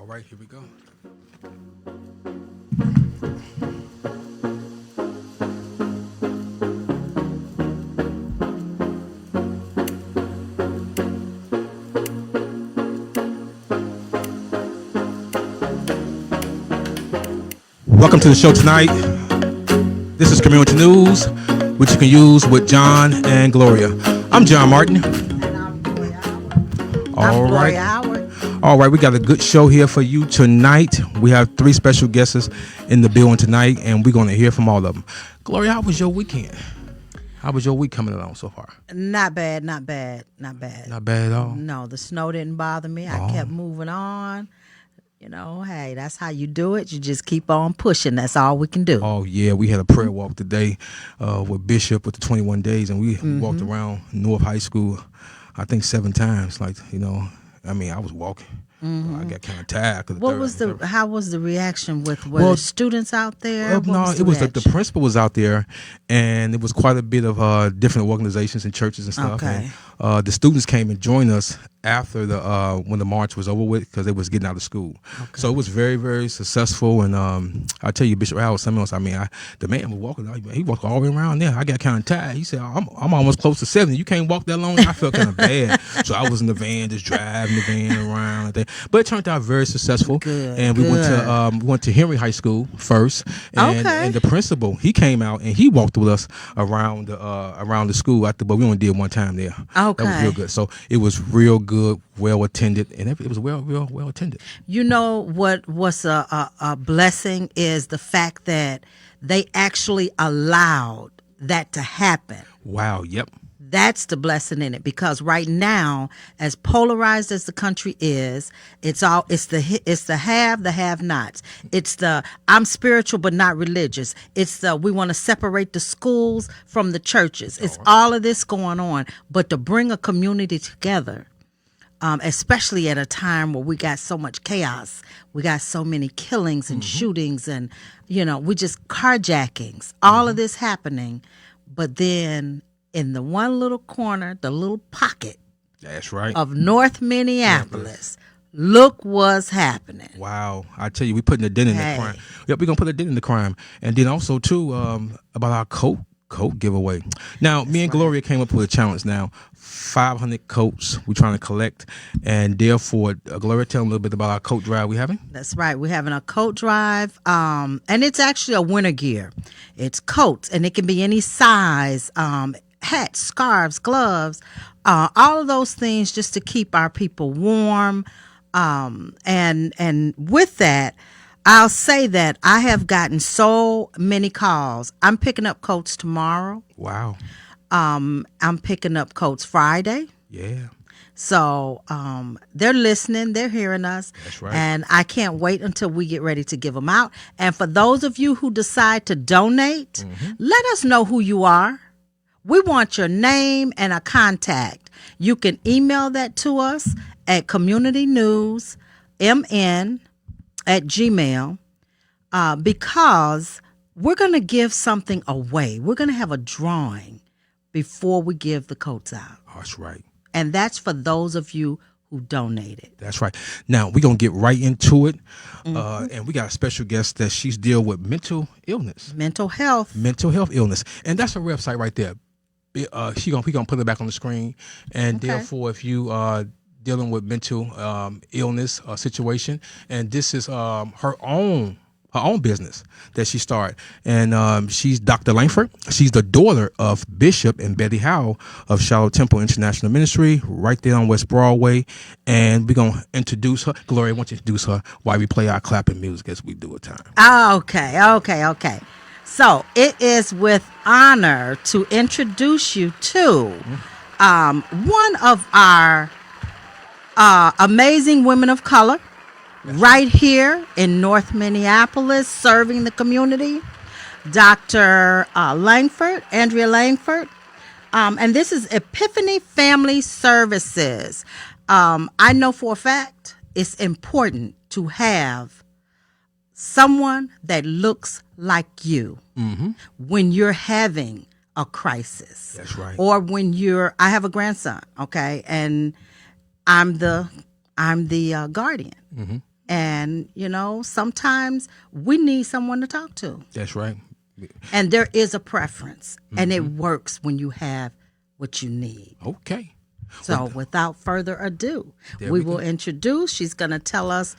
All right, here we go. Welcome to the show tonight. This is Community News, which you can use with John and Gloria. I'm John Martin. And I'm Gloria. All right, we got a good show here for you tonight. We have 3 special guests in the building tonight, and we're going to hear from all of them. Gloria, how was your weekend? How was your week coming along so far? Not bad. Not bad at all? No, the snow didn't bother me. I kept moving on. You know, hey, that's how you do it. You just keep on pushing. That's all we can do. Oh, yeah. We had a prayer walk today with Bishop with the 21 days, and we walked around North High School, I think 7 times. Like, you know, I mean, I was walking. I got kind of tired. How was the reaction with the students out there? The principal was out there, and it was quite a bit of different organizations and churches and stuff. Okay. And the students came and joined us after when the march was over with, because they was getting out of school. Okay. So it was very, very successful. And I tell you, Bishop Howard, something else. I mean, the man was walking. He walked all the way around there. I got kind of tired. He said, "I'm almost close to 70. You can't walk that long." I felt kind of bad. So I was in the van, just driving the van around. But it turned out very successful. Good. And we went to Henry High School first. And the principal, he came out and he walked with us around the school. But we only did one time there. Okay. That was real good. So it was real good, well attended, and it was well attended. You know what's a blessing is the fact that they actually allowed that to happen. Wow. Yep. That's the blessing in it, because right now, as polarized as the country is, it's the have-nots. It's the I'm spiritual but not religious. It's the we want to separate the schools from the churches. It's all of this going on, but to bring a community together, especially at a time where we got so much chaos, we got so many killings and shootings, and we just carjackings, all of this happening, but then in the one little corner, the little pocket, that's right, of North Minneapolis, look what's happening. Wow. I tell you, we're putting a dent in the crime. Yep, we're going to put a dent in the crime. And then also, too, about our coat giveaway. Now, me and Gloria came up with a challenge now. 500 coats we're trying to collect. And therefore, Gloria, tell them a little bit about our coat drive we're having. That's right. We're having a coat drive. And it's actually a winter gear. It's coats, and it can be any size. Hats, scarves, gloves, all of those things just to keep our people warm. And with that, I'll say that I have gotten so many calls. I'm picking up coats tomorrow. Wow. I'm picking up coats Friday. Yeah. So they're listening, they're hearing us. That's right. And I can't wait until we get ready to give them out. And for those of you who decide to donate, let us know who you are. We want your name and a contact. You can email that to us at communitynewsmn@gmail, because we're going to give something away. We're going to have a drawing before we give the coats out. Oh, that's right. And that's for those of you who donated. That's right. Now, we're going to get right into it. And we got a special guest that she's dealing with mental illness. Mental health illness. And that's her website right there. We're gonna put it back on the screen, and therefore, if you are dealing with mental illness situation, and this is her own business that she started, and she's Dr. Langford. She's the daughter of Bishop and Betty Howell of Shiloh Temple International Ministry, right there on West Broadway, and we're gonna introduce her. Gloria, I want you to introduce her while we play our clapping music as we do at time. Okay. So it is with honor to introduce you to one of our amazing women of color right here in North Minneapolis, serving the community, Dr. Andrea Langford. And this is Epiphany Family Services. I know for a fact it's important to have someone that looks like you when you're having a crisis. That's right. Or when I have a grandson, okay, and I'm the guardian. And, sometimes we need someone to talk to. That's right. And there is a preference, and it works when you have what you need. Okay. So without further ado, we will go. introduce. She's going to tell us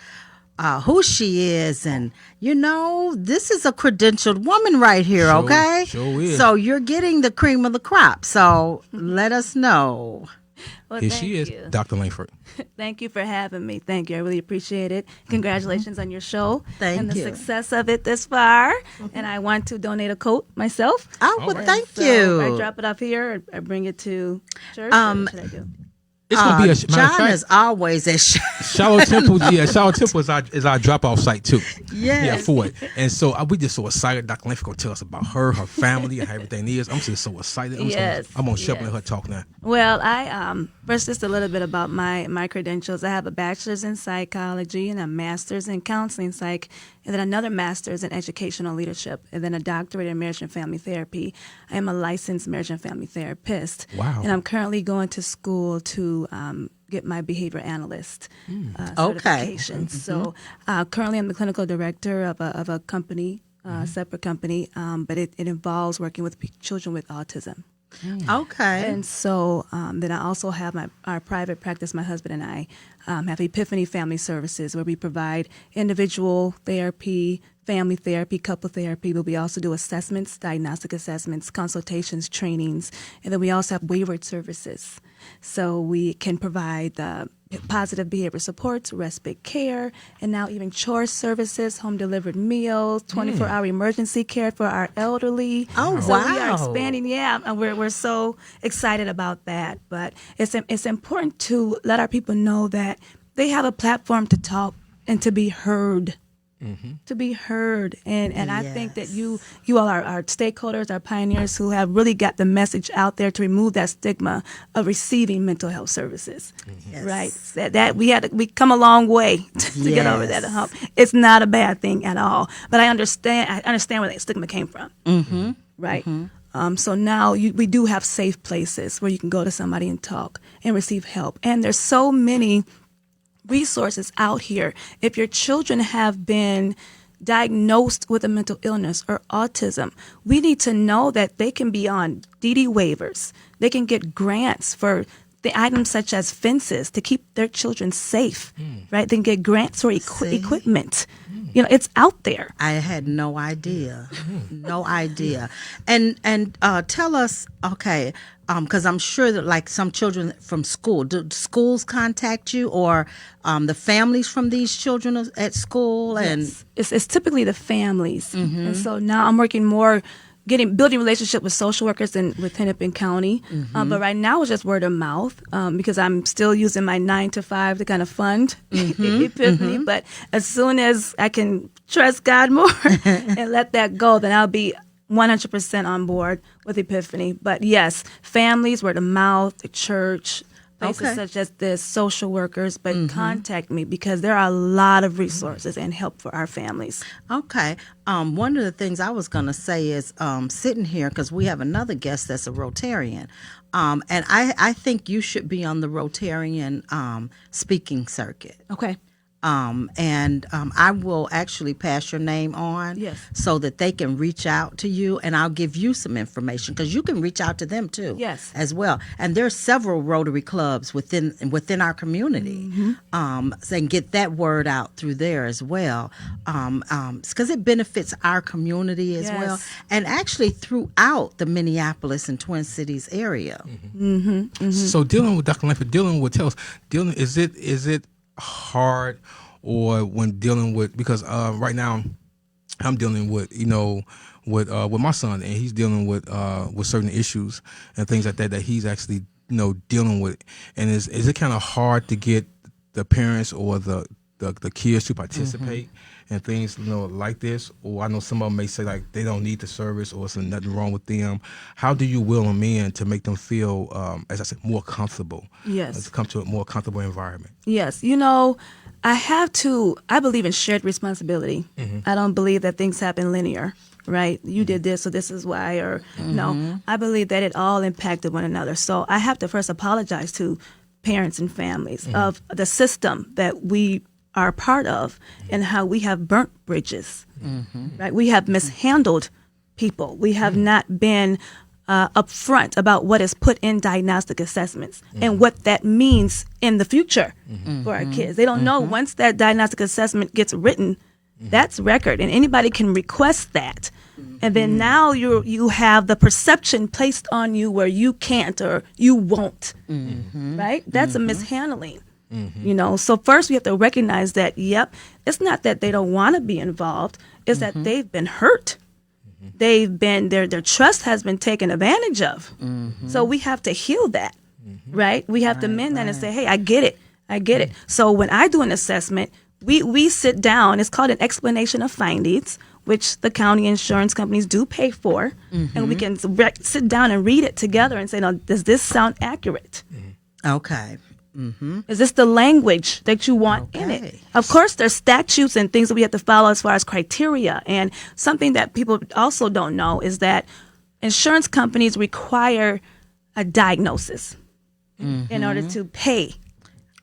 who she is. And, this is a credentialed woman right here, okay? Sure is. So you're getting the cream of the crop. So let us know. Well, Here she is, Dr. Langford. Thank you for having me. Thank you. I really appreciate it. Congratulations on your show and the you. success of it this far. And I want to donate a coat myself. Oh, well, thank So you. I drop it off here. I bring it to church. What should I do? It's gonna be a matter of John fact, is always at Shiloh Temple. Yeah, Shiloh Temple is our drop off site too. Yes. Yeah, for it. And so we just so excited. Dr. Langford gonna tell us about her family, and how everything is. I'm just so excited. I'm gonna shut up and let her talk now. Well, I first just a little bit about my credentials. I have a bachelor's in psychology and a master's in counseling psych, and then another master's in educational leadership, and then a doctorate in marriage and family therapy. I am a licensed marriage and family therapist. Wow. And I'm currently going to school to get my behavior analyst certification. So currently I'm the clinical director of a company, separate company, but it involves working with children with autism. Okay. And so then I also have our private practice. My husband and I have Epiphany Family Services, where we provide individual therapy, family therapy, couple therapy, but we also do assessments, diagnostic assessments, consultations, trainings, and then we also have wayward services. So we can provide positive behavior supports, respite care, and now even chore services, home delivered meals, 24-hour emergency care for our elderly. Oh, so wow. we are expanding, and we're so excited about that. But it's important to let our people know that they have a platform to talk and to be heard. To be heard, and I think that you all are our stakeholders, our pioneers who have really got the message out there to remove that stigma of receiving mental health services. Yes. Right, that we come a long way to get over that hump. It's not a bad thing at all, but I understand where that stigma came from. Right. So now we do have safe places where you can go to somebody and talk and receive help, and there's so many resources out here. If your children have been diagnosed with a mental illness or autism, we need to know that they can be on DD waivers. They can get grants for the items such as fences to keep their children safe, right? They can get grants for equipment. It's out there. I had no idea. No idea. And tell us, okay, because I'm sure that like some children from school, do schools contact you, or the families from these children at school? And Yes. It's typically the families. And so now I'm working more building relationship with social workers with Hennepin County. But right now it's just word of mouth because I'm still using my 9 to 5 to kind of fund Epiphany. But as soon as I can trust God more and let that go, then I'll be 100% on board with Epiphany. But yes, families, word of mouth, the church, places such as this, social workers, but contact me because there are a lot of resources and help for our families. okay, one of the things I was going to say is sitting here, because we have another guest that's a Rotarian, and I think you should be on the Rotarian speaking circuit. Okay. I will actually pass your name on, Yes. so that they can reach out to you, and I'll give you some information because you can reach out to them too, Yes. as well. And there's several Rotary clubs within our community, and get that word out through there as well, because it benefits our community as Yes. well, and actually throughout the Minneapolis and Twin Cities area. So dealing with Dr. Langford, is it hard, or when dealing with, because right now I'm dealing with with my son, and he's dealing with certain issues and things like that he's actually dealing with, and is it kind of hard to get the parents or the kids to participate in things like this? Or I know some of them may say like they don't need the service or there's nothing wrong with them. How do you will them in to make them feel, as I said, more comfortable? Yes. To come to a more comfortable environment. Yes. I believe in shared responsibility. I don't believe that things happen linear, right? You did this, so this is why, or no. I believe that it all impacted one another. So I have to first apologize to parents and families of the system that we are a part of, and how we have burnt bridges, right? We have mishandled people. We have not been upfront about what is put in diagnostic assessments and what that means in the future for our kids. They don't know once that diagnostic assessment gets written, that's record, and anybody can request that. And then now you have the perception placed on you where you can't or you won't, right? That's a mishandling, you know. So first we have to recognize that, yep, it's not that they don't want to be involved, it's that they've been hurt. They've been, their trust has been taken advantage of. So we have to heal that, right? We have to mend that and say, hey, I get it. So when I do an assessment, we sit down, it's called an explanation of findings, which the county insurance companies do pay for, and we can sit down and read it together and say, now, does this sound accurate? Okay. Is this the language that you want in it? Of course, there's statutes and things that we have to follow as far as criteria. And something that people also don't know is that insurance companies require a diagnosis in order to pay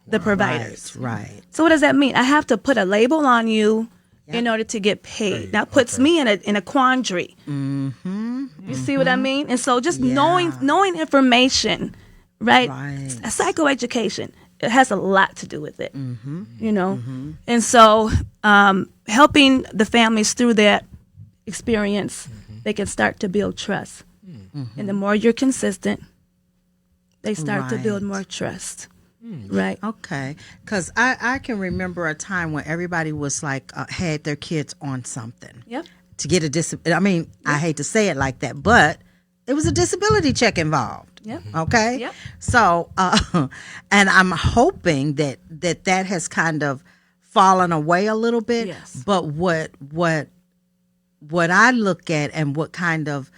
the providers. Right. So what does that mean? I have to put a label on you in order to get paid. That puts me in a quandary. You see what I mean? And so just knowing information, right? Psychoeducation, it has a lot to do with it, you know? And so helping the families through that experience, they can start to build trust. And the more you're consistent, they start to build more trust. Right. Okay. Because I can remember a time when everybody was like, had their kids on something. Yep. To get a disability. I mean, I hate to say it like that, but it was a disability check involved. Yep. Okay. Yep. So, and I'm hoping that has kind of fallen away a little bit. Yes. But what I look at and what kind of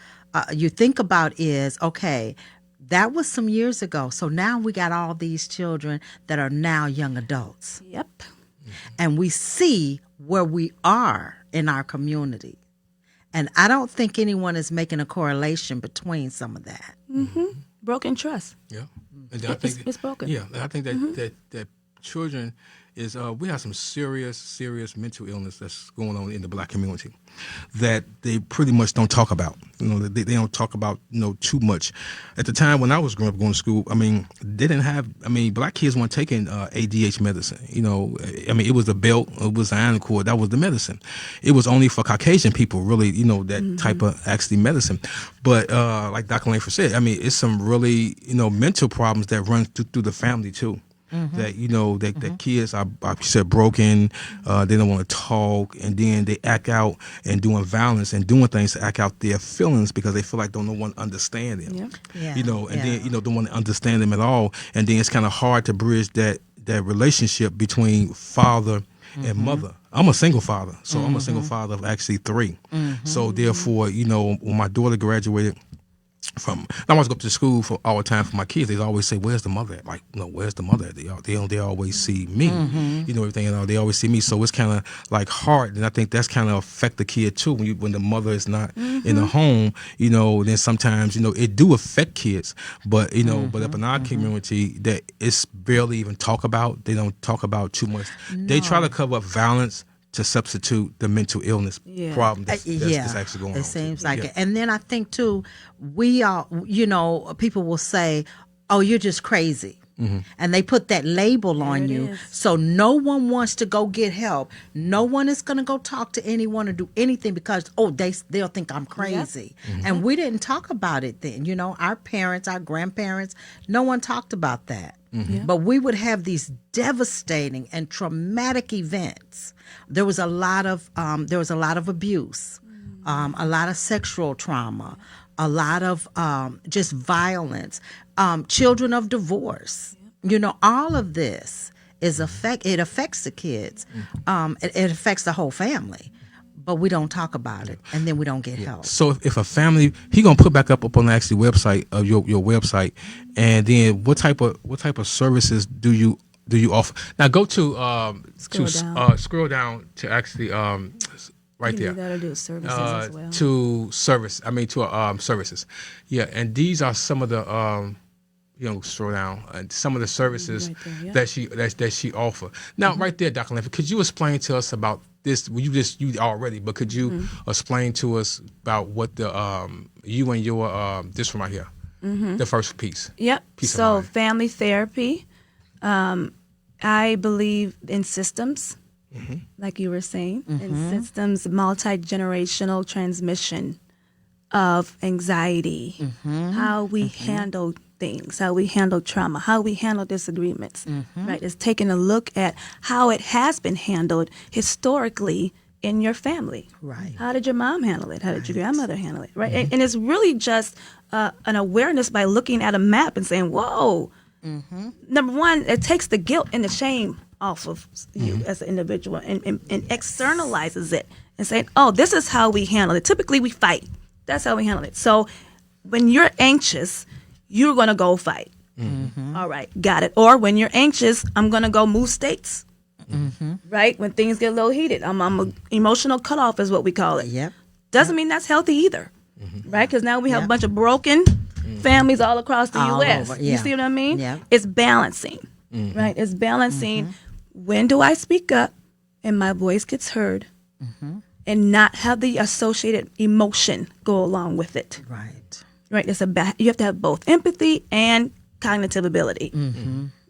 you think about is, okay, that was some years ago. So now we got all these children that are now young adults. Yep. And we see where we are in our community. And I don't think anyone is making a correlation between some of that. Broken trust. Yeah. And I think it's broken. Yeah, I think that children is we have some serious mental illness that's going on in the Black community that they pretty much don't talk about. You know, they don't talk about, you know, too much. At the time when I was growing up going to school, I mean, they didn't have. I mean, Black kids weren't taking ADH medicine. You know, I mean, it was the belt, it was the iron cord, that was the medicine. It was only for Caucasian people, really, you know, that type of actually medicine. But like Dr. Langford said, I mean, it's some really, you know, mental problems that run through the family too. That, you know, that kids are, like you said, broken, they don't want to talk, and then they act out and doing violence and doing things to act out their feelings because they feel like no one understand them. You know, and then, you know, don't want to understand them at all. And then it's kind of hard to bridge that relationship between father and mother. I'm a single father, so I'm a single father of actually 3. So therefore, you know, when my daughter graduated from, I always go up to school for all the time for my kids. They always say, "Where's the mother at?" Like, no, where's the mother at? They always see me, you know, everything, and all. They always see me. So it's kind of like hard, and I think that's kind of affect the kid too when the mother is not in the home. You know, then sometimes, you know, it do affect kids, but you know, but up in our community, that it's barely even talk about. They don't talk about too much. No. They try to cover up violence to substitute the mental illness problem that's actually going on. It seems like it. And then I think, too, we are, you know, people will say, oh, you're just crazy. And they put that label on you. So no one wants to go get help. No one is going to go talk to anyone or do anything because, they'll think I'm crazy. And we didn't talk about it then. You know, our parents, our grandparents, no one talked about that. But we would have these devastating and traumatic events. There was a lot of abuse, a lot of sexual trauma, a lot of just violence, children of divorce. You know, all of this it affects the kids. It affects the whole family. But we don't talk about it, and then we don't get help. So if a family, he gonna put back up on the actual website of your website, and then what type of services do you offer? Now go to scroll down to actually right there. That'll do services as well. To service. I mean to services. Yeah, and these are some of the slow down. Some of the services Right there, that she offer. Now, right there, Dr. Langford, could you explain to us about this? Well, you already, but could you explain to us about what the you and your this one right here, the first piece? Yep. Peace of So mind. family therapy. I believe in systems, like you were saying, in systems, multi-generational transmission of anxiety, how we handle things, how we handle trauma, how we handle disagreements, right? It's taking a look at how it has been handled historically in your family. Right. How did your mom handle it? How did your grandmother handle it? Right. And it's really just an awareness by looking at a map and saying, whoa, number one, it takes the guilt and the shame off of you as an individual and externalizes it and saying, oh, this is how we handle it. Typically we fight. That's how we handle it. So when you're anxious, you're going to go fight. All right, got it. Or when you're anxious, I'm going to go move states. Right? When things get a little heated, I'm a emotional cutoff is what we call it. Yep. Doesn't mean that's healthy either. Right? Because now we have a bunch of broken families all across the All U.S. over, You yeah. see what I mean? Yeah. It's balancing. Right? It's balancing. When do I speak up and my voice gets heard and not have the associated emotion go along with it? Right. Right? You have to have both empathy and cognitive ability.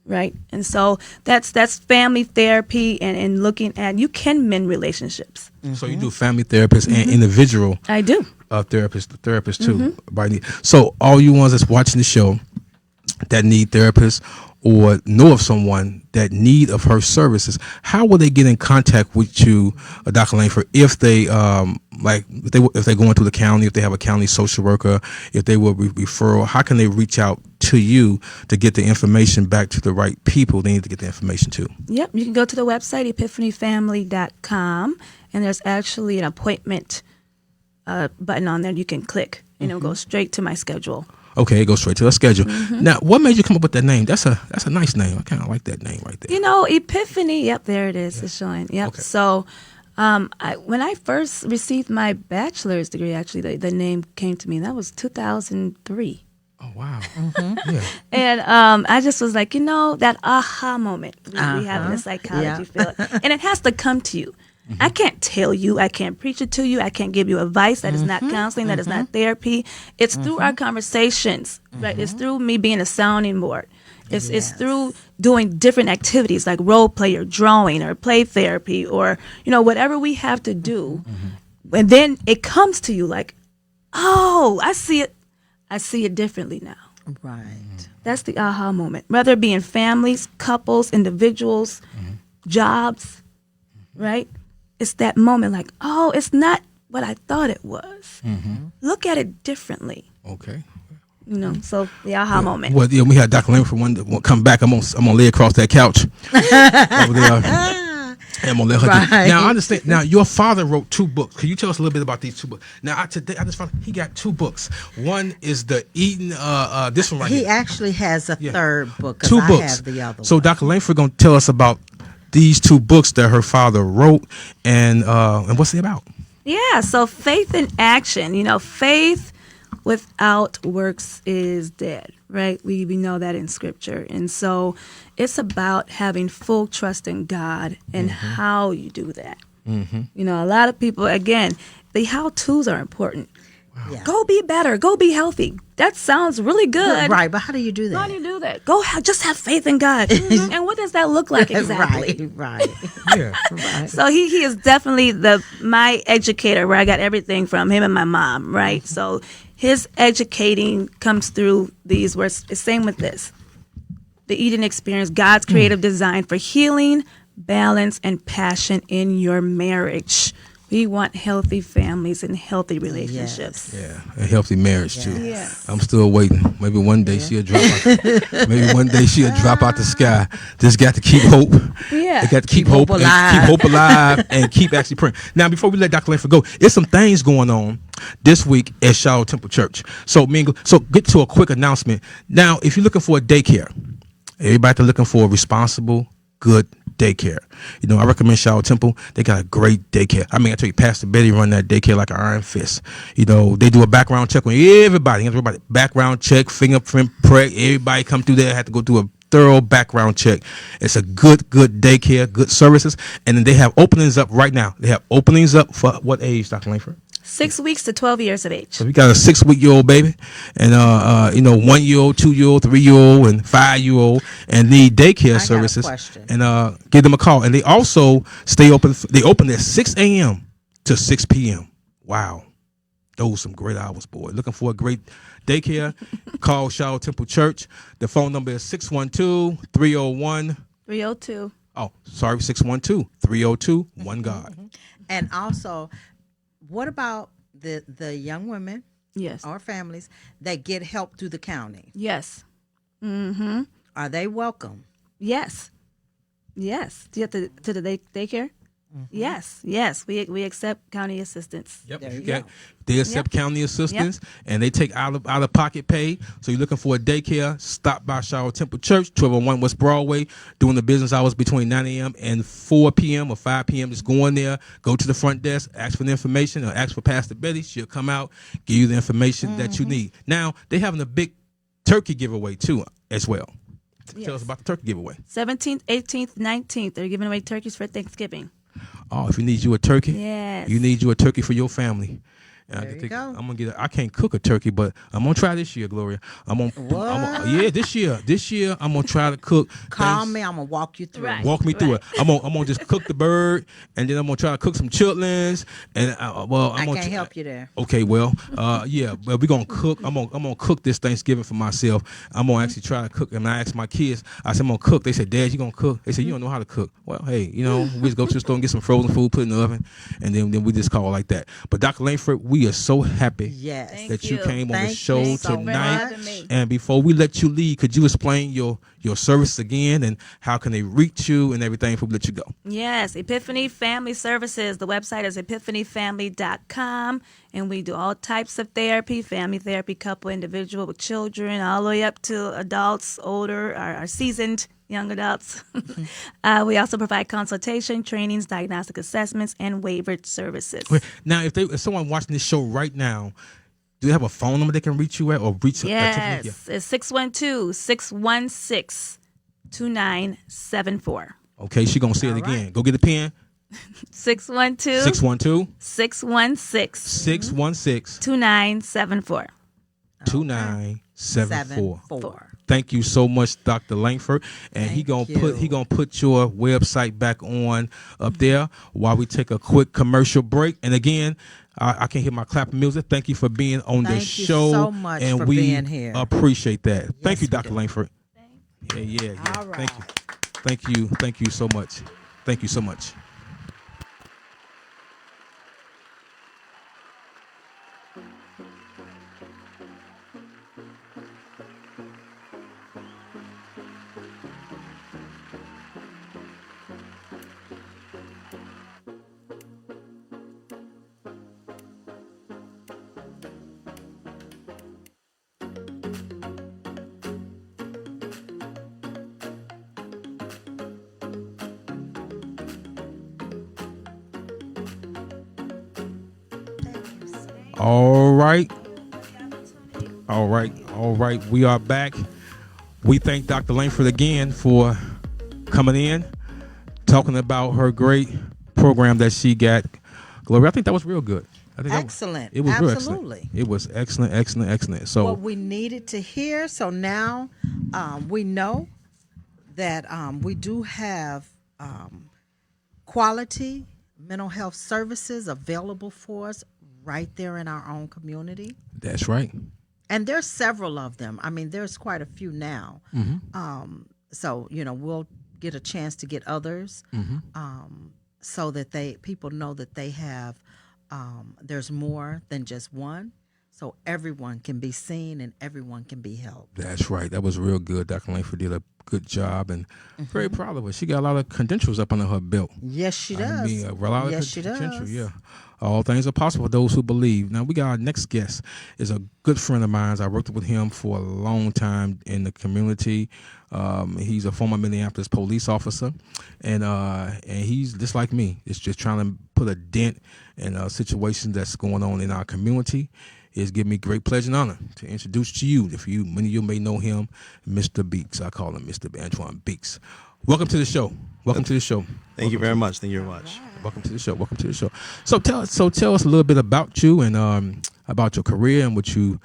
Right? And so that's family therapy and looking at, you can mend relationships. So you do family therapists and individual I do. therapists too. Right? So all you ones that's watching the show that need therapists or know of someone that need of her services, how will they get in contact with you, Dr. Langford, if they if they go into the county, if they have a county social worker, if they will referral, how can they reach out to you to get the information back to the right people they need to get the information to? Yep. You can go to the website, epiphanyfamily.com, and there's actually an appointment button on there you can click, and it'll go straight to my schedule. Okay, it goes straight to a schedule. Now, what made you come up with that name? That's a nice name. I kind of like that name right there. You know, Epiphany. Yep, there it is. It's showing. Yep. Okay. So, when I first received my bachelor's degree, actually, the name came to me. That was 2003. Oh, wow. Yeah. And I just was like, that aha moment we have in the psychology field. And it has to come to you. I can't tell you. I can't preach it to you. I can't give you advice. That is not counseling. That is not therapy. It's through our conversations, right? It's through me being a sounding board. It's through doing different activities like role play or drawing or play therapy or, whatever we have to do. And then it comes to you like, oh, I see it. I see it differently now. Right. That's the aha moment. Whether it be in families, couples, individuals, jobs, right? It's that moment like, oh, it's not what I thought it was. Look at it differently. Okay. So the aha moment. Well, yeah, we had Dr. Langford one come back. I'm gonna lay across that couch over there. And I'm gonna let her do it. Right. Now I understand. Now your father wrote 2 books. Can you tell us a little bit about these 2 books? Now today I just found he got 2 books. One is the Eden. This one right here. He actually has a third book. 2 I books. have the other So one. Dr. Langford gonna tell us about these 2 books that her father wrote and what's it about? Yeah, so faith in action. Faith without works is dead, right? We know that in scripture. And so it's about having full trust in God and how you do that. A lot of people, again, the how-tos are important. Yeah. Go be better. Go be healthy. That sounds really good. Right, but how do you do that? How do you do that? Just have faith in God. And what does that look like exactly? Right. Yeah. Right. So he is definitely my educator, where I got everything from him and my mom, right? So his educating comes through these words. Same with this. The Eden experience, God's creative design for healing, balance, and passion in your marriage. We want healthy families and healthy relationships. Yeah, a healthy marriage too. Yes. I'm still waiting. Maybe one day she'll drop out. Maybe one day she'll drop out the sky. Just got to keep hope. Yeah. They got to keep hope alive. and keep hope alive and keep actually praying. Now, before we let Dr. Langford go, there's some things going on this week at Shiloh Temple Church. So get to a quick announcement. Now, if you're looking for a daycare, everybody looking for a responsible, good daycare. You know, I recommend Shiloh Temple. They got a great daycare. I mean, I tell you, Pastor Betty run that daycare like an iron fist. You know, they do a background check on everybody. Background check, fingerprint prick. Everybody come through there have to go through a thorough background check. It's a good daycare, good services. And then they have openings up right now. They have openings up for what age, Dr. Langford? 6 weeks to 12 years of age. So we got a 6-week-old baby, and 1-year-old, 2-year-old, 3-year-old, and 5-year-old, and need daycare services. And give them a call. And they also stay open. They open at 6 a.m. to 6 p.m. Wow, those are some great hours, boy. Looking for a great daycare? Call Shiloh Temple Church. The phone number is 612-301. 302. Oh, sorry, 612-302. One God. And also, what about the young women, Yes. or families that get help through the county? Yes. Are they welcome? Yes. Yes. Do you have to the daycare? Yes. Yes. We accept county assistance. Yep. There you go. They accept county assistance, and they take out of pocket pay. So you're looking for a daycare, stop by Shiloh Temple Church, 1201 West Broadway, doing the business hours between 9 a.m. and 4 p.m. or 5 p.m. Just go in there, go to the front desk, ask for the information, or ask for Pastor Betty. She'll come out, give you the information that you need. Now, they're having a big turkey giveaway, too, as well. Tell us about the turkey giveaway. 17th, 18th, 19th. They're giving away turkeys for Thanksgiving. Oh, if you need you a turkey, Yes. you need you a turkey for your family. And There you go. I'm gonna I can't cook a turkey, but I'm gonna try this year, Gloria. This year I'm gonna try to cook. Call me. I'm gonna walk you through. Right. Walk me through it. I'm gonna just cook the bird, and then I'm gonna try to cook some chitlins. And I can't help you there. Okay, well, but we're gonna cook. I'm gonna cook this Thanksgiving for myself. I'm gonna actually try to cook. And I asked my kids. I said I'm gonna cook. They said, Dad, you gonna cook? They said you don't know how to cook. Well, hey, we just go to the store and get some frozen food, put it in the oven, and then we just call it like that. But Dr. Langford, we are so happy Yes. that you came on the Thank show you so tonight. much. And before we let you leave, could you explain your service again and how can they reach you and everything before we let you go? Yes, Epiphany Family Services. The website is epiphanyfamily.com, and we do all types of therapy, family therapy, couple, individual, with children, all the way up to adults, older, our seasoned young adults. We also provide consultation, trainings, diagnostic assessments, and waivered services. Now, if someone watching this show right now, do they have a phone number they can reach you at or reach? Yes, it's 612-616-2974. Okay, she gonna say it again. Go get a pen. 612 616 2974. 2974. Thank you so much, Dr. Langford. And he gonna put your website back on up there while we take a quick commercial break. And again, I can hear my clapping music. Thank you for being on the show. Thank you so much and for we being here. Appreciate that. Thank you, we Dr. do. Langford. Yeah. All right. Thank you so much. Thank you so much. All right. We are back. We thank Dr. Langford again for coming in, talking about her great program that she got. Gloria, I think that was real good. Excellent. It was Absolutely. real excellent. It was excellent. So what we needed to hear. So now we know that we do have quality mental health services available for us right there in our own community. That's right. And there's several of them. I mean, there's quite a few now. So, we'll get a chance to get others so that people know that they have, there's more than just one. So everyone can be seen and everyone can be helped. That's right. That was real good. Dr. Langford did a good job, and very proud of her. She got a lot of credentials up under her belt. Yes, she does. I mean, a lot yes, of she credentials, does. yeah. All things are possible for those who believe. Now, we got our next guest is a good friend of mine. I worked with him for a long time in the community. He's a former Minneapolis police officer, and he's just like me. It's just trying to put a dent in a situation that's going on in our community. It's given me great pleasure and honor to introduce to you, many of you may know him, Mr. Beeks. I call him Mr. Antoine Beeks. Welcome to the show. Welcome to the show. Thank you very much. Thank you very much. Welcome to the show. Welcome to the show. So tell us a little bit about you and about your career and what you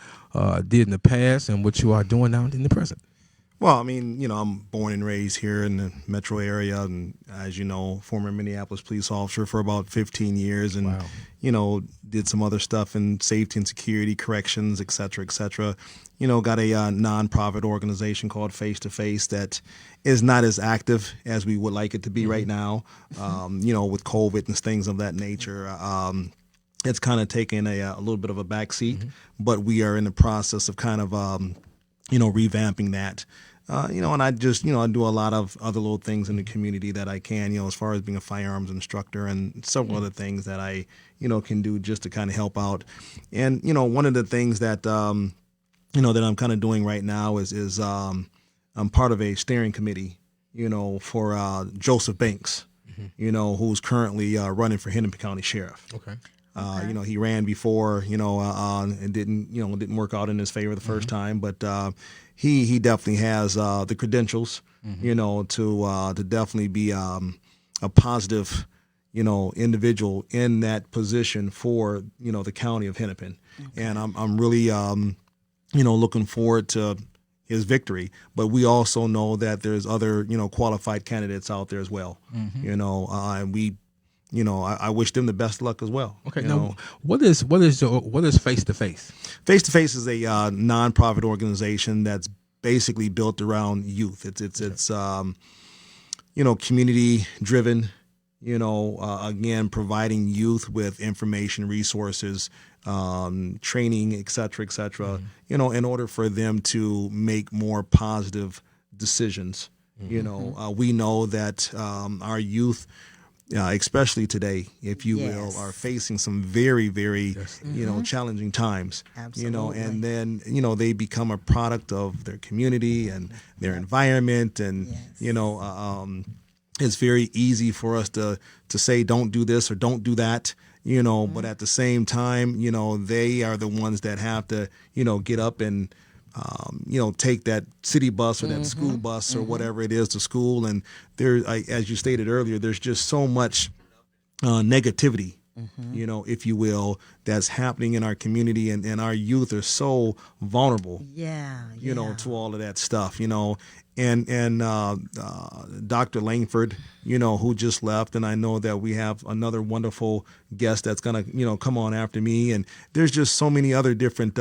did in the past and what you are doing now in the present. Well, I mean, I'm born and raised here in the metro area, and as you know, former Minneapolis police officer for about 15 years, and wow. Did some other stuff in safety and security, corrections, et cetera, et cetera. Got a nonprofit organization called Face to Face that is not as active as we would like it to be right now. With COVID and things of that nature. It's kind of taken a little bit of a backseat, but we are in the process of kind of revamping that. And I just, I do a lot of other little things in the community that I can, as far as being a firearms instructor and several other things that I, can do just to kind of help out. And, one of the things that, that I'm kind of doing right now is I'm part of a steering committee, for Joseph Banks, who's currently running for Hennepin County Sheriff. Okay. He ran before, and didn't work out in his favor the first time, but he definitely has the credentials, to definitely be a positive, individual in that position for the county of Hennepin, and I'm really looking forward to his victory. But we also know that there's other qualified candidates out there as well, and we. I wish them the best luck as well. Okay. Now, what is Face to Face? Face to Face is a nonprofit organization that's basically built around youth. It's community driven. Again, providing youth with information, resources, training, et cetera, et cetera. In order for them to make more positive decisions. We know that our youth. Especially today, if you will, are facing some very, very, challenging times. Absolutely. And then, they become a product of their community and their environment. And, it's very easy for us to say, don't do this or don't do that, but at the same time, they are the ones that have to, get up and, take that city bus or that school bus or whatever it is to school. And there, as you stated earlier, there's just so much negativity, if you will, that's happening in our community, and our youth are so vulnerable, to all of that stuff, and Dr. Langford, who just left, and I know that we have another wonderful guest that's gonna, come on after me, and there's just so many other different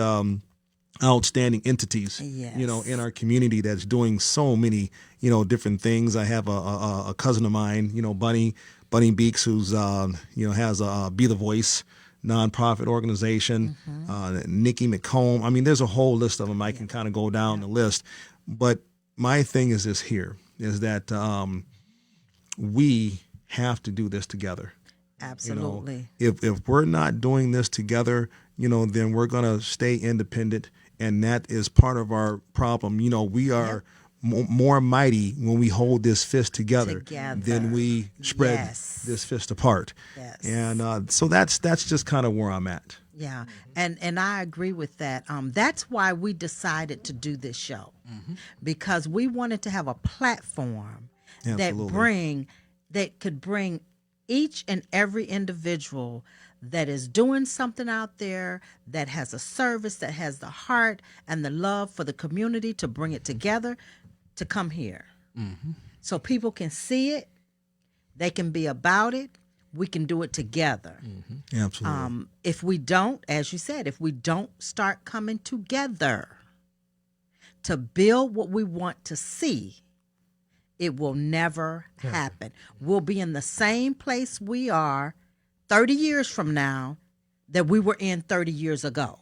outstanding entities, in our community that's doing so many, different things. I have a cousin of mine, Bunny Beeks, who's, has a Be the Voice nonprofit organization, Nikki McComb. I mean, there's a whole list of them. I can kind of go down the list. But my thing is this here, is that we have to do this together. Absolutely. If we're not doing this together, then we're going to stay independent. And that is part of our problem. We are more mighty when we hold this fist together than we spread this fist apart. Yes. And so that's just kind of where I'm at. Yeah, and I agree with that. That's why we decided to do this show, because we wanted to have a platform that could bring each and every individual that is doing something out there, that has a service, that has the heart and the love for the community, to bring it together, to come here. So people can see it, they can be about it, we can do it together. Absolutely. If we don't, as you said, if we don't start coming together to build what we want to see, it will never happen. We'll be in the same place we are 30 years from now that we were in 30 years ago.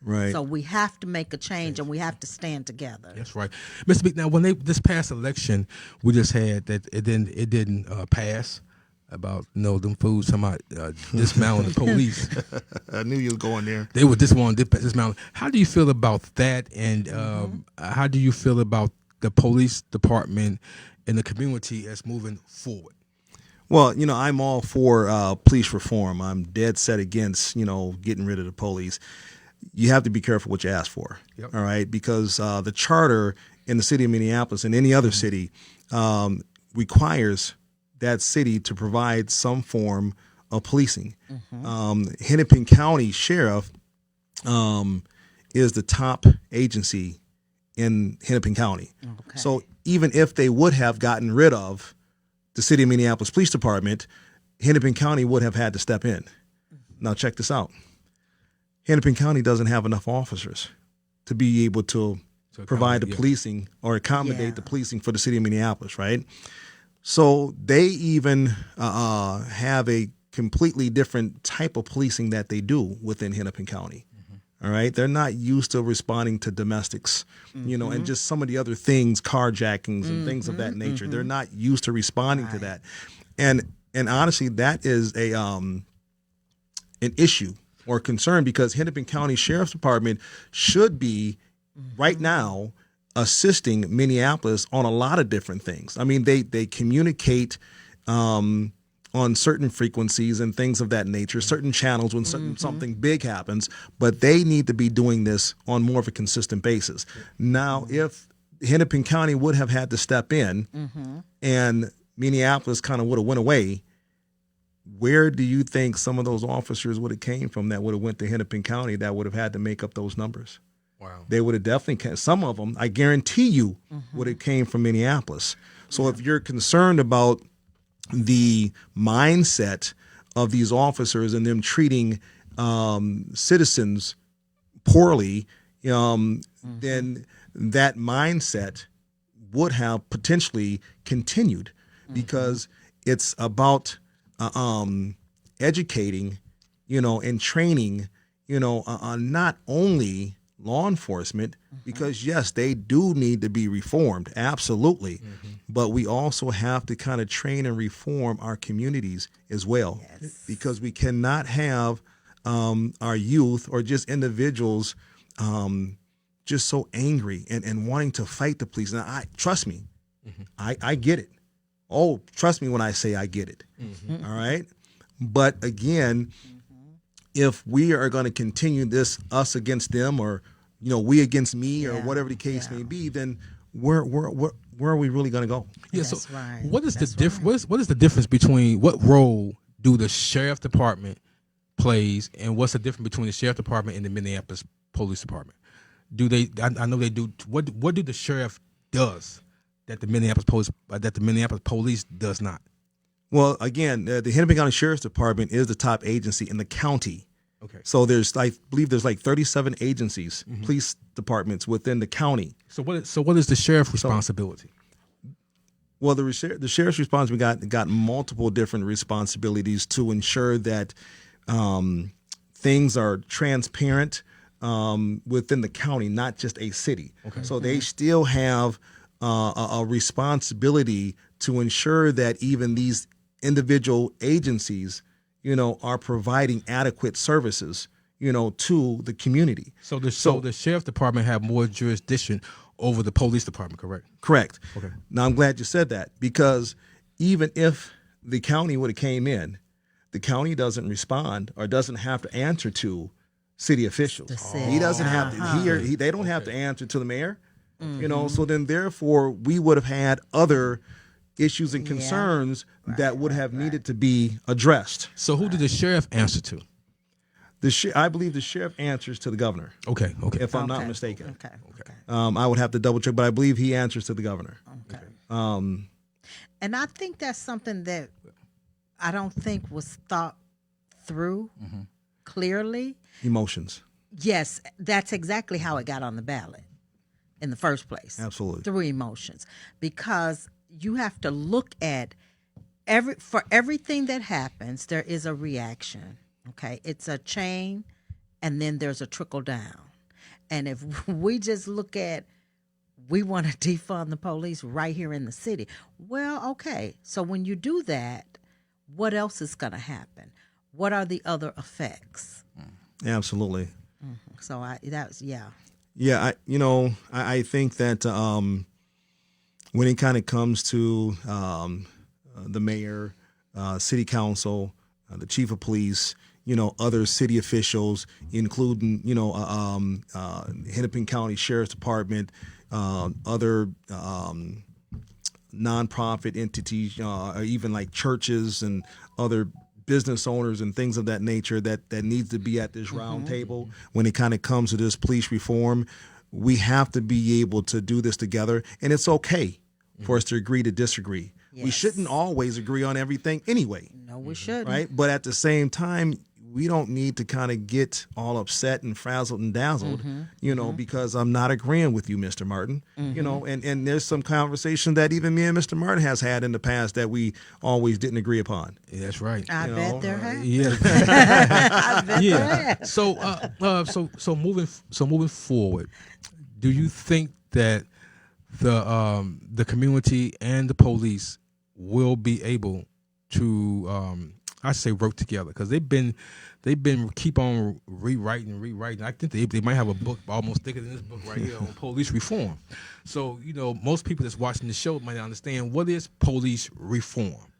Right. So we have to make a change, and we have to stand together. That's right, Mr. Big. Now, when this past election, we just had that it didn't pass about them fools talking about dismounting the police. I knew you was going there. They were dismount. How do you feel about that? And how do you feel about the police department and the community as moving forward? Well, I'm all for police reform. I'm dead set against, getting rid of the police. You have to be careful what you ask for, all right? Because the charter in the city of Minneapolis and any other city requires that city to provide some form of policing. Hennepin County Sheriff is the top agency in Hennepin County. Okay. So even if they would have gotten rid of the city of Minneapolis Police Department, Hennepin County would have had to step in. Now check this out. Hennepin County doesn't have enough officers to be able to provide the policing or accommodate the policing for the city of Minneapolis, right? So they even have a completely different type of policing that they do within Hennepin County. All right, they're not used to responding to domestics, and just some of the other things, carjackings and things of that nature. They're not used to responding to that, and honestly, that is an issue or concern, because Hennepin County Sheriff's Department should be right now assisting Minneapolis on a lot of different things. I mean, they communicate on certain frequencies and things of that nature, certain channels when something big happens, but they need to be doing this on more of a consistent basis. Now, if Hennepin County would have had to step in and Minneapolis kind of would have went away, where do you think some of those officers would have came from that would have went to Hennepin County that would have had to make up those numbers? Wow. They would have definitely, some of them, I guarantee you, would have came from Minneapolis. So if you're concerned about the mindset of these officers and them treating citizens poorly, then that mindset would have potentially continued, because it's about educating, and training, not only law enforcement, because yes, they do need to be reformed, absolutely, but we also have to kind of train and reform our communities as well, because we cannot have our youth or just individuals just so angry and wanting to fight the police. Now, trust me, I get it. Oh, trust me when I say I get it. All right, but again, if we are going to continue this us against them, or we against me, or whatever the case may be, then where are we really going to go? Yeah. That's So right. what is the difference? What is the difference between, what role do the sheriff department plays, and what's the difference between the sheriff department and the Minneapolis Police Department? Do they? I know they do. What do the sheriff does that the Minneapolis Police does not? Well, again, the Hennepin County Sheriff's Department is the top agency in the county. Okay. So I believe there's like 37 agencies, police departments within the county. So what is the sheriff's responsibility? Well, the sheriff's responsibility got multiple different responsibilities to ensure that things are transparent within the county, not just a city. Okay. So they still have a responsibility to ensure that even these individual agencies, are providing adequate services, to the community. So the sheriff's department have more jurisdiction over the police department, correct? Correct. Okay. Now, I'm glad you said that, because even if the county would have came in, the county doesn't respond or doesn't have to answer to city officials. He doesn't have to. They don't have to answer to the mayor. So then therefore we would have had other issues and concerns that would have needed to be addressed. So who did the sheriff answer to? I believe the sheriff answers to the governor. Okay. If I'm not mistaken. Okay. I would have to double check, but I believe he answers to the governor. Okay. And I think that's something that I don't think was thought through clearly. Emotions. Yes, that's exactly how it got on the ballot in the first place. Absolutely. Through emotions. Because you have to look at for everything that happens, there is a reaction. Okay. It's a chain, and then there's a trickle down. And if we just look at, we want to defund the police right here in the city. Well, okay. So when you do that, what else is going to happen? What are the other effects? Absolutely. So yeah. Yeah, I think that when it kind of comes to the mayor, city council, the chief of police, other city officials, including, Hennepin County Sheriff's Department, other nonprofit entities, or even like churches and other business owners and things of that nature that needs to be at this round table when it kind of comes to this police reform. We have to be able to do this together, and it's okay for us to agree to disagree. Yes. We shouldn't always agree on everything anyway. No, we shouldn't. Right? But at the same time, we don't need to kind of get all upset and frazzled and dazzled, because I'm not agreeing with you, Mr. Martin. And there's some conversation that even me and Mr. Martin has had in the past that we always didn't agree upon. Yeah, that's right. I bet there have. Yeah. I bet there have. So moving forward, do you think that the community and the police will be able to I say work together, because they've been keep on rewriting. I think they might have a book almost thicker than this book right here on police reform. So most people that's watching the show might not understand what is police reform.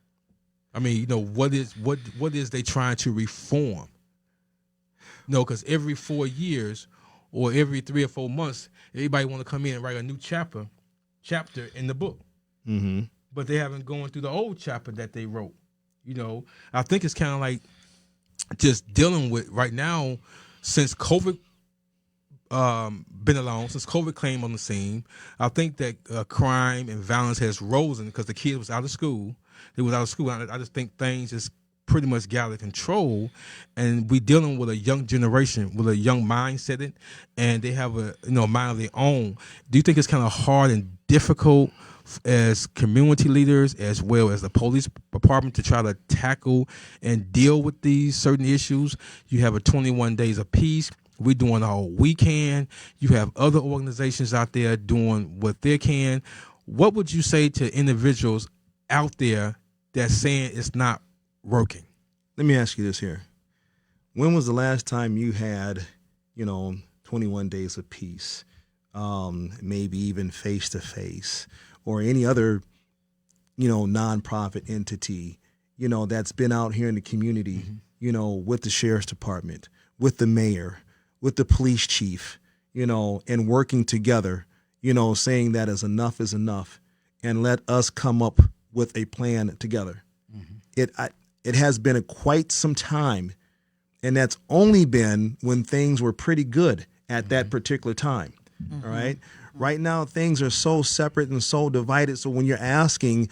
I mean, what is they trying to reform? Because every 4 years or every 3 or 4 months, everybody want to come in and write a new chapter in the book. Mm-hmm. But they haven't gone through the old chapter that they wrote. I think it's kind of like just dealing with right now, since COVID been along, since COVID came on the scene. I think that crime and violence has risen because the kids was out of school. They was out of school. I just think things just pretty much got out of control, and we dealing with a young generation with a young mindset, and they have a mind of their own. Do you think it's kind of hard and difficult as community leaders as well as the police department to try to tackle and deal with these certain issues? You have a 21 days of peace. We're doing all we can. You have other organizations out there doing what they can. What would you say to individuals out there that's saying it's not working? Let me ask you this here. When was the last time you had, 21 days of peace, maybe even face-to-face, or any other, nonprofit entity, that's been out here in the community, with the sheriff's department, with the mayor, with the police chief, and working together, saying that enough is enough, and let us come up with a plan together. It has been quite some time, and that's only been when things were pretty good at that particular time. All right. Right now, things are so separate and so divided. So when you're asking,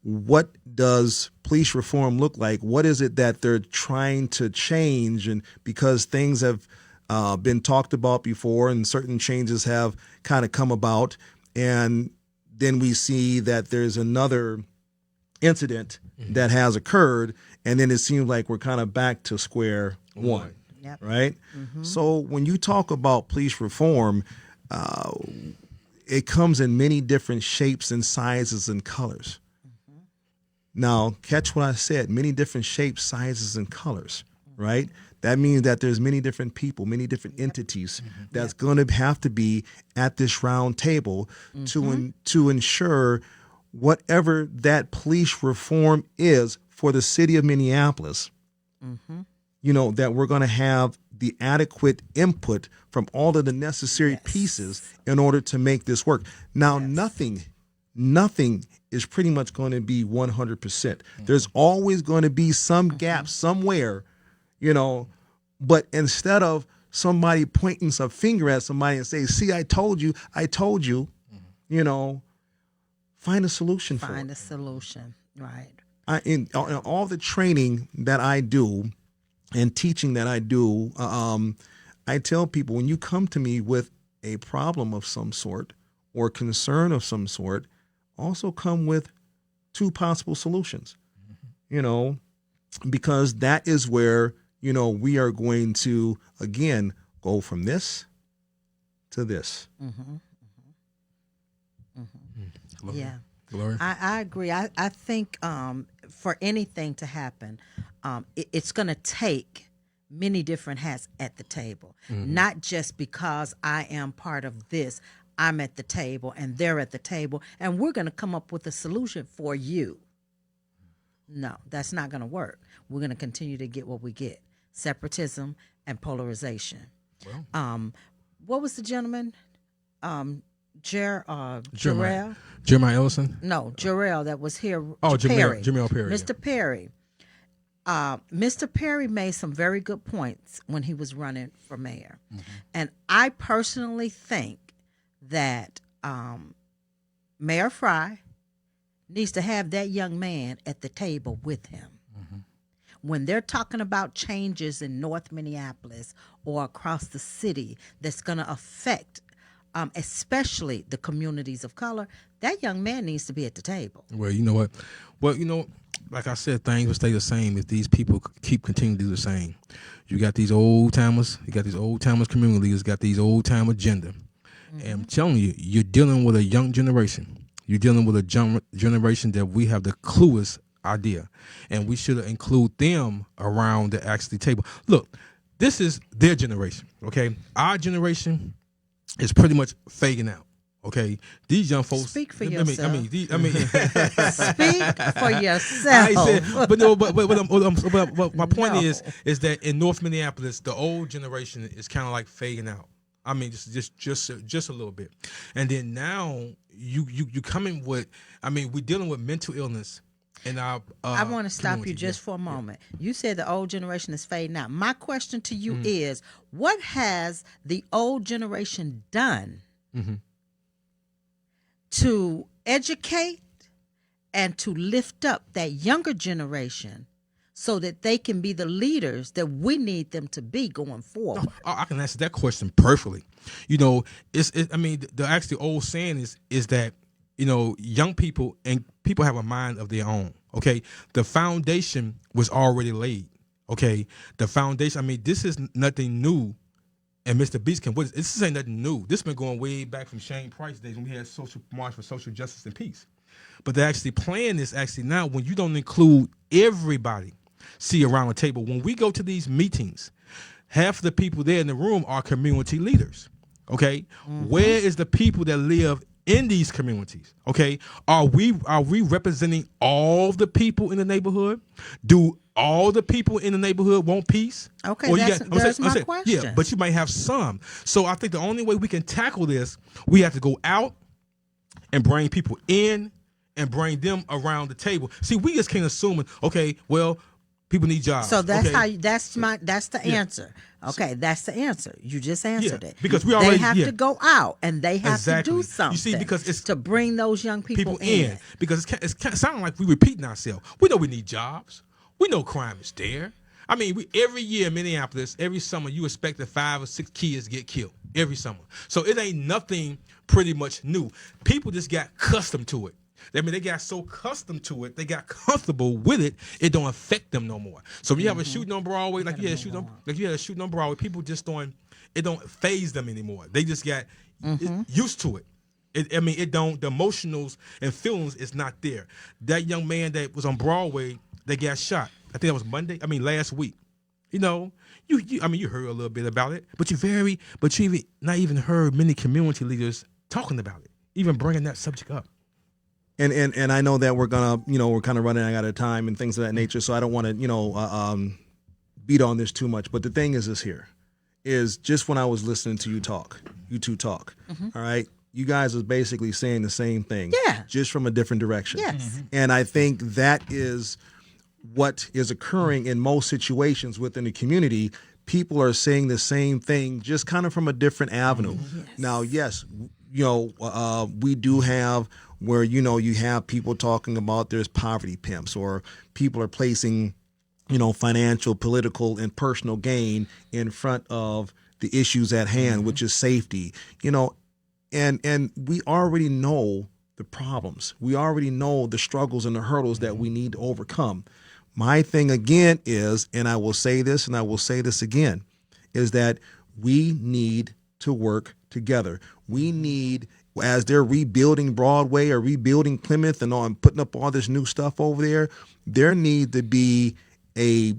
what does police reform look like? What is it that they're trying to change? And because things have been talked about before, and certain changes have kind of come about, and then we see that there's another incident that has occurred, and then it seems like we're kind of back to square one. Yep. Right? So when you talk about police reform, it comes in many different shapes and sizes and colors. Now, catch what I said, many different shapes, sizes, and colors, right? That means that there's many different people, many different entities that's going to have to be at this round table to ensure whatever that police reform is for the city of Minneapolis, that we're going to have the adequate input from all of the necessary pieces in order to make this work. Now, nothing is pretty much going to be 100%. There's always going to be some gap somewhere, but instead of somebody pointing some finger at somebody and say, see, I told you, find a solution for it. Find a solution, right. In all the training that I do and teaching that I do, I tell people, when you come to me with a problem of some sort or concern of some sort, also come with 2 possible solutions, because that is where, we are going to, again, go from this to this. Yeah. Gloria? I agree. I think for anything to happen, it's going to take many different hats at the table, not just because I am part of this. I'm at the table and they're at the table, and we're going to come up with a solution for you. No, that's not going to work. We're going to continue to get what we get: separatism and polarization. Well, What was the gentleman? Jeremiah Jarrell? Ellison? No, Jarrell that was here. Oh, Perry. Jamel Perry. Mr. Perry. Mr. Perry made some very good points when he was running for mayor. And I personally think that Mayor Fry needs to have that young man at the table with him. When they're talking about changes in North Minneapolis or across the city that's going to affect especially the communities of color, that young man needs to be at the table. Well, you know what? Well, like I said, things will stay the same if these people keep continuing to do the same. You got these old timers, community leaders, got these old time agenda. And I'm telling you, you're dealing with a young generation. You're dealing with a generation that we have the clueless idea. And we should include them around the actually table. Look, this is their generation, okay? Our generation is pretty much fading out. Okay, these young folks. Speak for yourself. I mean, Speak for yourself. I said, but my point is that in North Minneapolis, the old generation is kind of like fading out. I mean, just a little bit, and then now you coming with. I mean, we're dealing with mental illness. And I want to stop you just for a moment. You said the old generation is fading out. My question to you is, what has the old generation done to educate and to lift up that younger generation so that they can be the leaders that we need them to be going forward? No, I can answer that question perfectly. The actually old saying is that, young people and people have a mind of their own. Okay, the foundation was already laid. Okay, the foundation. I mean, this is nothing new. And Mr. Beast this ain't nothing new. This been going way back from Shane Price days when we had social march for social justice and peace. But they're actually playing this now when you don't include everybody. See, around the table, when we go to these meetings, half the people there in the room are community leaders. Okay, where is the people that live in these communities? Okay, are we representing all the people in the neighborhood? Do all the people in the neighborhood want peace? Okay, that's my question. Yeah, but you might have some. So I think the only way we can tackle this, we have to go out and bring people in and bring them around the table. See, we just can't assume, okay, well, people need jobs. So that's okay? that's the answer. Okay, that's the answer. You just answered it. Because they have to go out and they have to do something. You see, because it's to bring those young people in. Because it's sounding like we're repeating ourselves. We know we need jobs. We know crime is there. I mean, every year in Minneapolis, every summer, you expect that 5 or 6 kids get killed every summer. So it ain't nothing pretty much new. People just got accustomed to it. I mean, they got so accustomed to it, they got comfortable with it, it don't affect them no more. So when you have a shooting on Broadway, like you had a shooting on Broadway, people just it don't faze them anymore. They just got used to it. The emotionals and feelings is not there. That young man that was on Broadway that got shot, I think that was last week. You heard a little bit about it, but you not even heard many community leaders talking about it, even bringing that subject up. And I know that we're kind of running out of time and things of that nature, so I don't want to beat on this too much. But the thing is just when I was listening to you two talk, all right, you guys are basically saying the same thing, just from a different direction. Yes, and I think that is what is occurring in most situations within the community. People are saying the same thing, just kind of from a different avenue. Yes. Now, yes, we do have where, you have people talking about there's poverty pimps, or people are placing, financial, political, and personal gain in front of the issues at hand, which is safety, and we already know the problems. We already know the struggles and the hurdles that we need to overcome. My thing again is, and I will say this and I will say this again, is that we need to work together. We need, as they're rebuilding Broadway or rebuilding Plymouth and putting up all this new stuff over there need to be a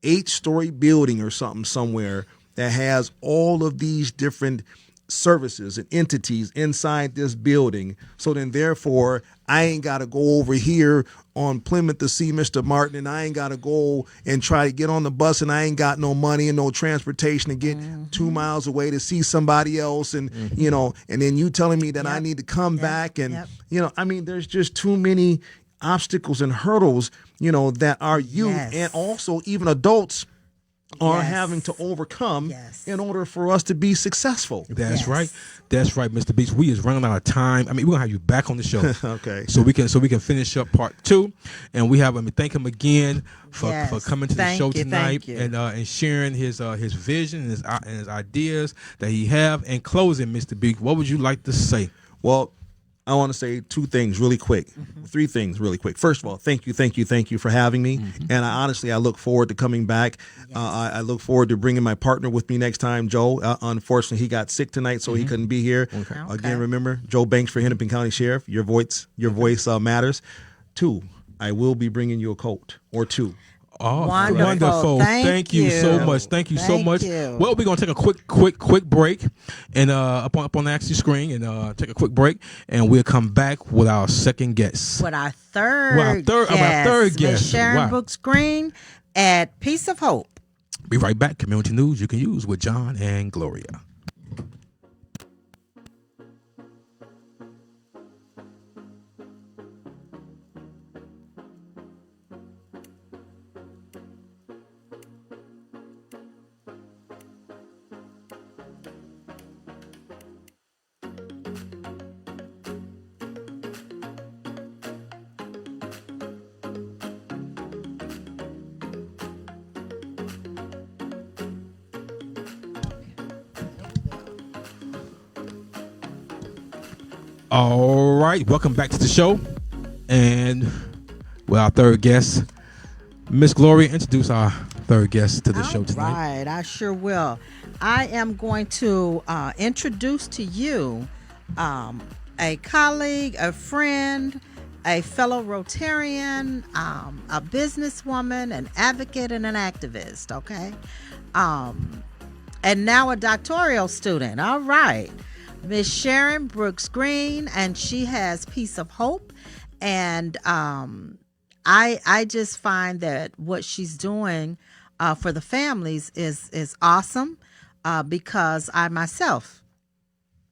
8-story building or something somewhere that has all of these different services and entities inside this building. So then therefore I ain't got to go over here on Plymouth to see Mr. Martin, and I ain't got to go and try to get on the bus, and I ain't got no money and no transportation to get 2 miles away to see somebody else. And, and then you telling me that I need to come back. And, I mean, there's just too many obstacles and hurdles, that our youth and also even adults are having to overcome in order for us to be successful. That's right. That's right, Mr. Beats. We is running out of time. I mean, we're gonna have you back on the show. Okay. So we can finish up part 2, and we have him. Thank him again for coming to the show tonight and sharing his vision and his ideas that he have. In closing, Mr. Beats, what would you like to say? Well, I want to say 2 things really quick, 3 things really quick. First of all, thank you for having me. And I look forward to coming back. I look forward to bringing my partner with me next time, Joe. Unfortunately, he got sick tonight, so he couldn't be here. Okay. Again, remember, Joe Banks for Hennepin County Sheriff. Your voice matters. 2, I will be bringing you a coat or 2. Oh, wonderful. Thank you so much. Thank you so much. Well, we're going to take a quick break and up on the Axie screen and take a quick break, and we'll come back with our second guest. With our third guest. Miss Sharon Brooks Green at Piece of Hope. Be right back. Community news you can use with John and Gloria. All right, welcome back to the show, and our third guest, Miss Gloria. Introduce our third guest to the show tonight. All right, I sure will. I am going to introduce to you a colleague, a friend, a fellow Rotarian, a businesswoman, an advocate, and an activist. Okay, and now a doctoral student. All right. Miss Sharon Brooks Green, and she has Piece of Hope, and I just find that what she's doing for the families is awesome because I myself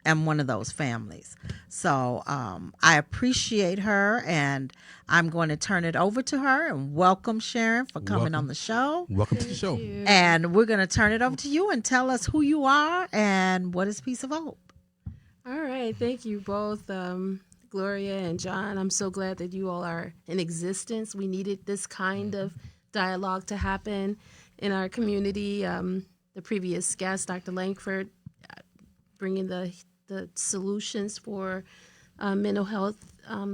am one of those families. So I appreciate her, and I'm going to turn it over to her and welcome Sharon for coming on the show. Welcome to the show. And we're going to turn it over to you and tell us who you are and what is Piece of Hope. All right. Thank you both, Gloria and John. I'm so glad that you all are in existence. We needed this kind of dialogue to happen in our community. The previous guest, Dr. Langford, bringing the solutions for mental health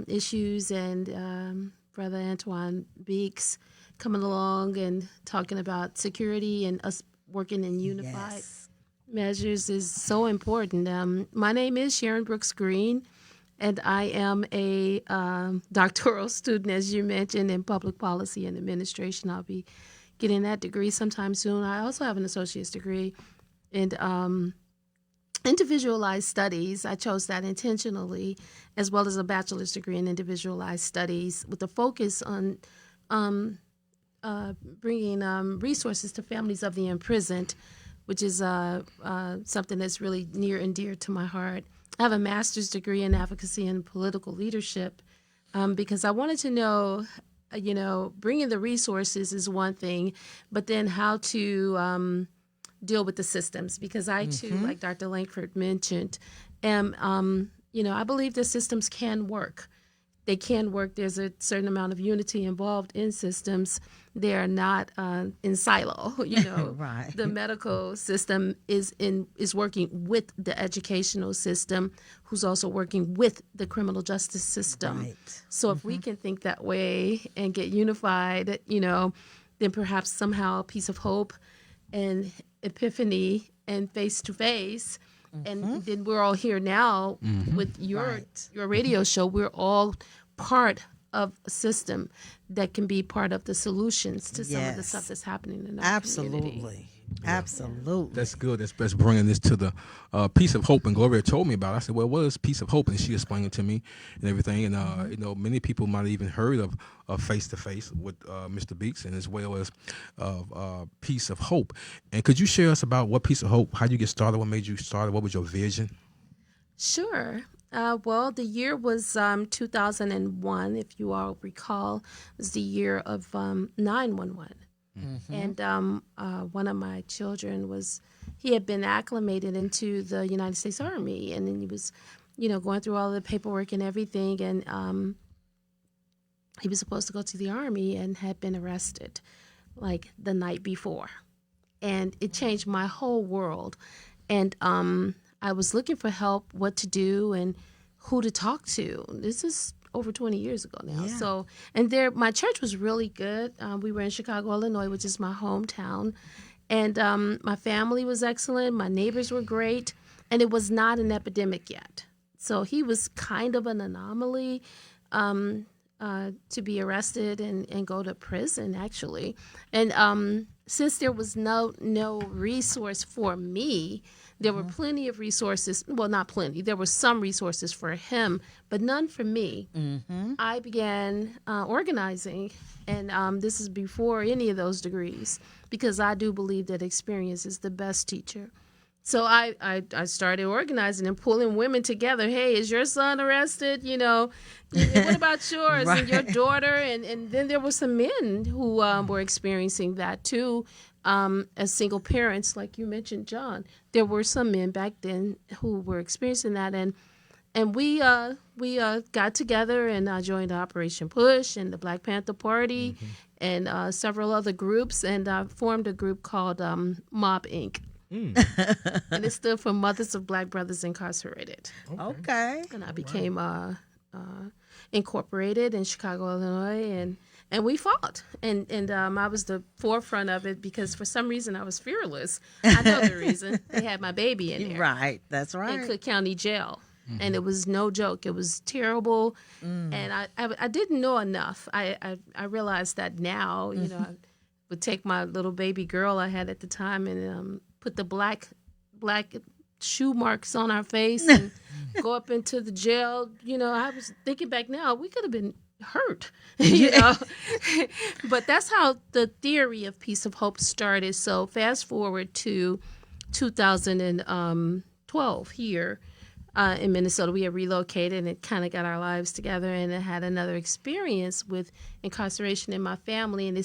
issues, and Brother Antoine Beeks coming along and talking about security and us working in unified measures is so important. My name is Sharon Brooks Green, and I am a doctoral student, as you mentioned, in public policy and administration. I'll be getting that degree sometime soon. I also have an associate's degree in individualized studies. I chose that intentionally, as well as a bachelor's degree in individualized studies with a focus on bringing resources to families of the imprisoned, which is something that's really near and dear to my heart. I have a master's degree in advocacy and political leadership because I wanted to know, bringing the resources is one thing, but then how to deal with the systems, because I too, like Dr. Langford mentioned, I believe the systems can work. They can work. There's a certain amount of unity involved in systems. They are not in silo. Right. The medical system is working with the educational system, who's also working with the criminal justice system. Right. So if we can think that way and get unified, then perhaps somehow a Piece of Hope and Epiphany and Face to Face And then we're all here now with your radio show. We're all part of a system that can be part of the solutions to some of the stuff that's happening in our community. Absolutely. That's good. That's bringing this to the piece of hope. And Gloria told me about it. I said, well, what is piece of hope? And she explained it to me and everything. And, many people might have even heard of Face-to-Face with Mr. Beeks, and as well as Piece of Hope. And could you share us about what Piece of Hope, how you get started, what made you start, what was your vision? Sure. Well, the year was 2001, if you all recall. It was the year of 9/11. And one of my children he had been acclimated into the United States Army, and then he was, going through all the paperwork and everything, and he was supposed to go to the Army and had been arrested like the night before. And it changed my whole world. And I was looking for help, what to do and who to talk to. This is over 20 years ago now. Yeah. So, and my church was really good. We were in Chicago, Illinois, which is my hometown. And my family was excellent. My neighbors were great. And it was not an epidemic yet. So he was kind of an anomaly to be arrested and go to prison, actually. And since there was no resource for me, there were plenty of resources. Well, not plenty. There were some resources for him, but none for me. I began organizing, and this is before any of those degrees, because I do believe that experience is the best teacher. So I started organizing and pulling women together. Hey, is your son arrested? What about yours and your daughter? And then there were some men who were experiencing that too. As single parents, like you mentioned, John, there were some men back then who were experiencing that, and we got together, and I joined Operation Push and the Black Panther Party, and several other groups, and I formed a group called Mob Inc. And it stood for Mothers of Black Brothers Incarcerated. Okay. And I became incorporated in Chicago, Illinois, and we fought. And I was the forefront of it because for some reason I was fearless. I know the reason. They had my baby in there. Right. That's right. In Cook County Jail. And it was no joke. It was terrible. And I didn't know enough. I realized that now, I would take my little baby girl I had at the time and put the black shoe marks on our face and go up into the jail. I was thinking back now, we could have been hurt, but that's how the theory of Piece of Hope started. So fast forward to 2012 here in Minnesota, we had relocated and kind of got our lives together, and I had another experience with incarceration in my family, and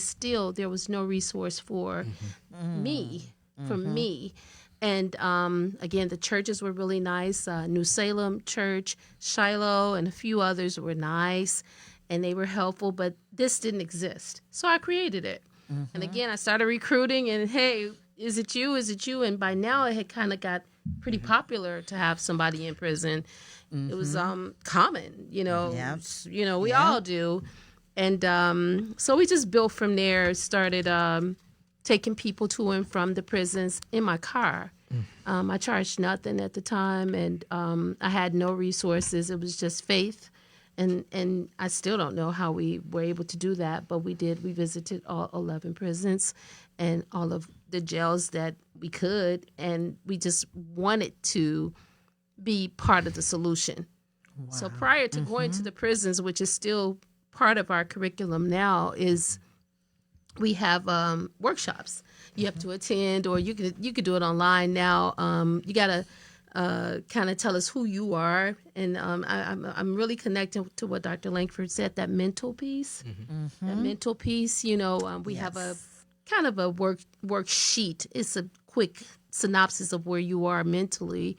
there was no resource for me. And again, the churches were really nice. New Salem Church, Shiloh, and a few others were nice, and they were helpful, but this didn't exist. So I created it. And again, I started recruiting, and hey, is it you? Is it you? And by now it had kind of got pretty popular to have somebody in prison. It was common, we all do. And so we just built from there, started taking people to and from the prisons in my car. I charged nothing at the time, and I had no resources. It was just faith. And I still don't know how we were able to do that, but we did. We visited all 11 prisons and all of the jails that we could, and we just wanted to be part of the solution. Wow. So prior to going to the prisons, which is still part of our curriculum now, is we have workshops you have to attend, or you could do it online now. You gotta kind of tell us who you are, and I'm really connecting to what Dr. Langford said, that mental piece. That mental piece, we have a kind of a worksheet. It's a quick synopsis of where you are mentally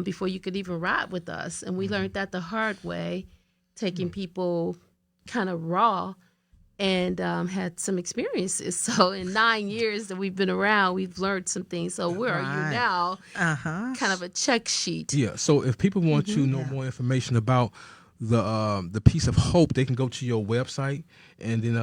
before you could even ride with us, and we learned that the hard way, taking people kind of raw, and had some experiences. So in 9 years that we've been around, we've learned some things. So where are you now? Kind of a check sheet. Yeah. So if people want to know more information about the Piece of Hope, they can go to your website, and then